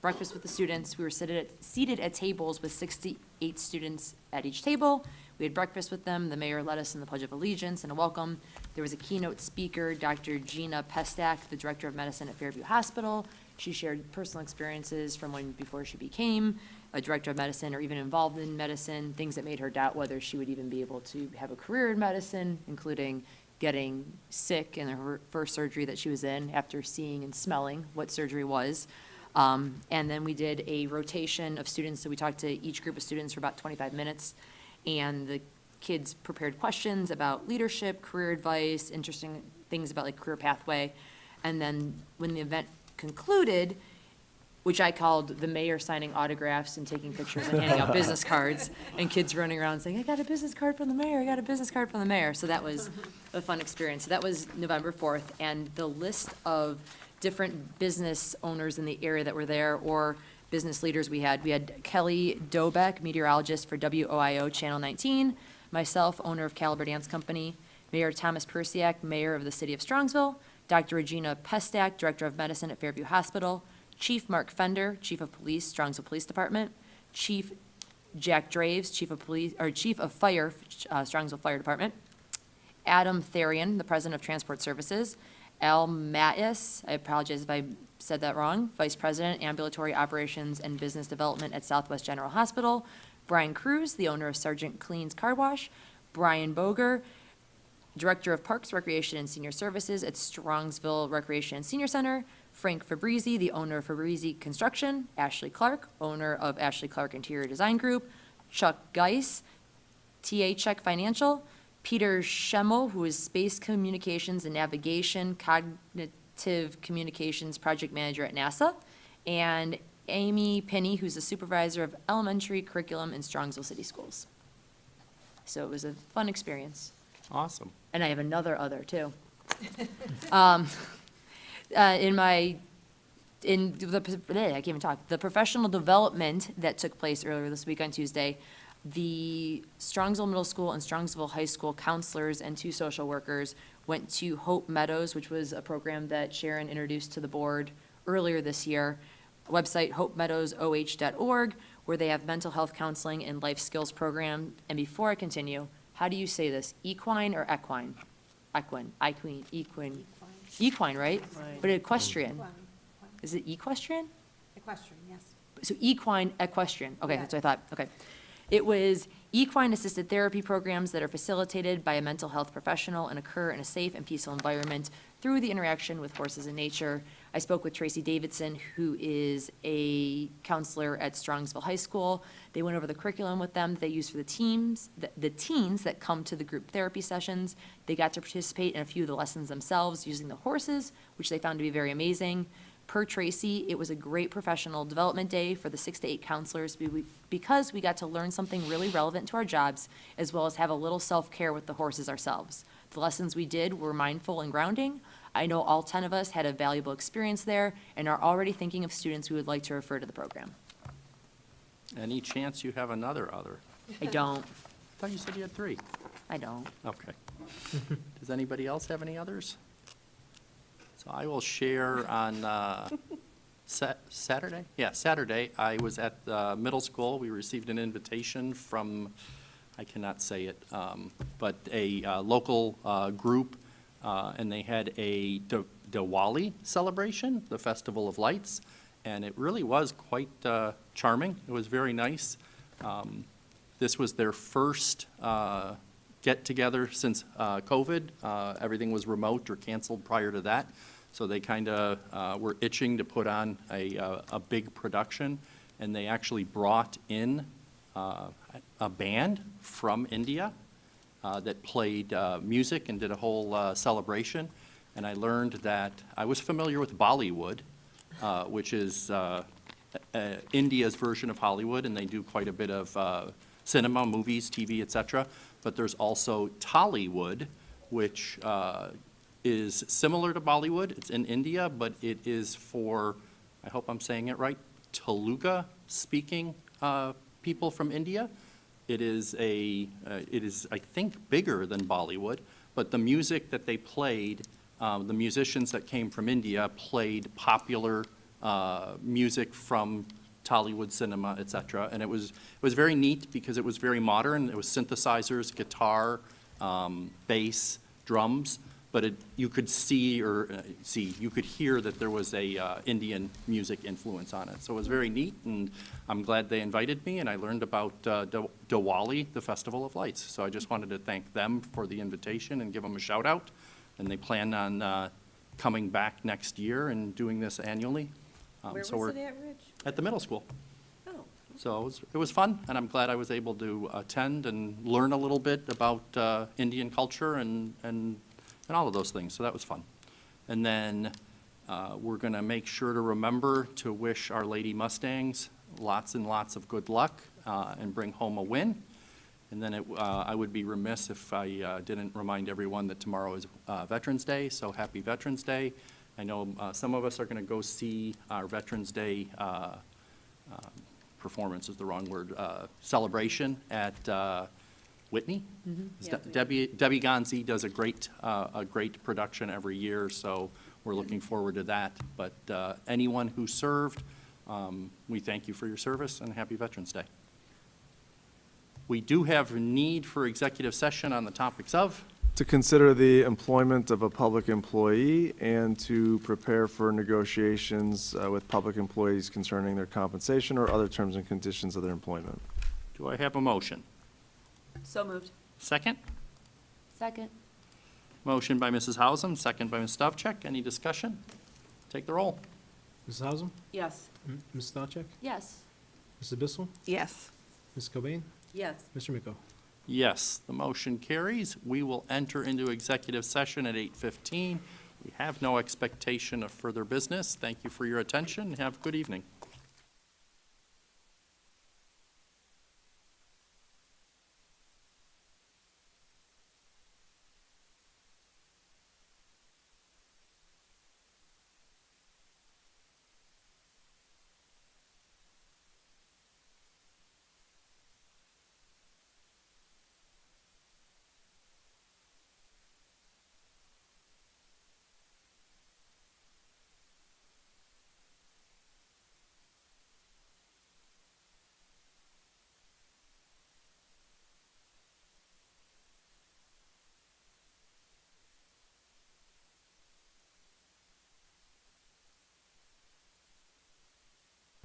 breakfast with the students. We were seated at tables with 68 students at each table. We had breakfast with them. The mayor led us in the Pledge of Allegiance and a welcome. There was a keynote speaker, Dr. Gina Pestak, the Director of Medicine at Fairview Hospital. She shared personal experiences from before she became a director of medicine or even involved in medicine, things that made her doubt whether she would even be able to have a career in medicine, including getting sick in her first surgery that she was in after seeing and smelling what surgery was. And then we did a rotation of students, so we talked to each group of students for about 25 minutes, and the kids prepared questions about leadership, career advice, interesting things about like career pathway. And then when the event concluded, which I called the mayor signing autographs and taking pictures and handing out business cards, and kids running around saying, I got a business card from the mayor, I got a business card from the mayor. So that was a fun experience. So that was November 4th, and the list of different business owners in the area that were there, or business leaders we had Kelly Dobeck, meteorologist for WOIO Channel 19, myself, owner of Caliber Dance Company, Mayor Thomas Persiak, mayor of the city of Strongsville, Dr. Regina Pestak, Director of Medicine at Fairview Hospital, Chief Mark Fender, Chief of Police, Strongsville Police Department, Chief Jack Draves, Chief of Fire, Strongsville Fire Department, Adam Therian, the President of Transport Services, Al Mattis, I apologize if I said that wrong, Vice President, Ambulatory Operations and Business Development at Southwest General Hospital, Brian Cruz, the owner of Sergeant Clean's Car Wash, Brian Boger, Director of Parks, Recreation, and Senior Services at Strongsville Recreation and Senior Center, Frank Fabrizi, the owner of Fabrizi Construction, Ashley Clark, owner of Ashley Clark Interior Design Group, Chuck Geis, TA Check Financial, Peter Schemmel, who is Space Communications and Navigation Cognitive Communications Project Manager at NASA, and Amy Penny, who's the Supervisor of Elementary Curriculum in Strongsville City Schools. So it was a fun experience.
Awesome.
And I have another other, too. I can't even talk. The professional development that took place earlier this week on Tuesday, the Strongsville Middle School and Strongsville High School counselors and 2 social workers went to Hope Meadows, which was a program that Sharon introduced to the board earlier this year. Website hopemeadowsoh.org, where they have mental health counseling and life skills program. And before I continue, how do you say this? Equine or equine? Equine, right? But equestrian. Is it equestrian?
Equestrian, yes.
So equine, equestrian. Okay,
Yeah.
that's what I thought. Okay. It was equine assisted therapy programs that are facilitated by a mental health professional and occur in a safe and peaceful environment through the interaction with horses and nature. I spoke with Tracy Davidson, who is a counselor at Strongsville High School. They went over the curriculum with them that they use for the teens that come to the group therapy sessions. They got to participate in a few of the lessons themselves using the horses, which they found to be very amazing.
Per Tracy, it was a great professional development day for the 6 to 8 counselors because we got to learn something really relevant to our jobs, as well as have a little self-care with the horses ourselves. The lessons we did were mindful and grounding. I know all 10 of us had a valuable experience there and are already thinking of students we would like to refer to the program.
Any chance you have another other?
I don't.
I thought you said you had 3.
I don't.
Okay. Does anybody else have any others? So I will share on Saturday? Yeah, Saturday, I was at the middle school. We received an invitation from, I cannot say it, but a local group, and they had a Diwali celebration, the Festival of Lights, and it really was quite charming. It was very nice. This was their first get-together since COVID. Everything was remote or canceled prior to that. So they kind of were itching to put on a big production, and they actually brought in a band from India that played music and did a whole celebration. And I learned that I was familiar with Bollywood, which is India's version of Hollywood, and they do quite a bit of cinema, movies, TV, etc. But there's also Tollywood, which is similar to Bollywood. It's in India, but it is for, I hope I'm saying it right, Telugu-speaking people from India. It is, I think, bigger than Bollywood, but the music that they played, the musicians that came from India played popular music from Tollywood cinema, etc. And it was very neat because it was very modern. It was synthesizers, guitar, bass, drums, but you could you could hear that there was a Indian music influence on it. So it was very neat, and I'm glad they invited me, and I learned about Diwali, the Festival of Lights. So I just wanted to thank them for the invitation and give them a shout out, and they plan on coming back next year and doing this annually.
Where
So
was
we're
it at, Rich?
at the middle school.
Oh,
So it was fun, and I'm glad I was able to attend and learn a little bit about Indian culture and all of those things, so that was fun. And then we're going to make sure to remember to wish our Lady Mustangs lots and lots of good luck and bring home a win. And then I would be remiss if I didn't remind everyone that tomorrow is Veterans Day, so happy Veterans Day. I know some of us are going to go see our Veterans Day performance is the wrong word, celebration at Whitney.
Yeah.
Debbie Gonzi does a great production every year, so we're looking forward to that. But anyone who served, we thank you for your service, and happy Veterans Day. We do have a need for executive session on the topics of
To consider the employment of a public employee and to prepare for negotiations with public employees concerning their compensation or other terms and conditions of their employment.
Do I have a motion?
So moved.
Second?
Second.
Motion by Mrs. Hausum, second by Ms. Stavcek. Any discussion? Take the roll.
Mrs. Hausum,
Yes.
Ms. Stavcek,
Yes.
Mrs. Bissell,
Yes.
Ms. Cobain,
yes.
Mr. Miko.
Yes, the motion carries. We will enter into executive session at 8:15. We have no expectation of further business. Thank you for your attention. Have a good evening.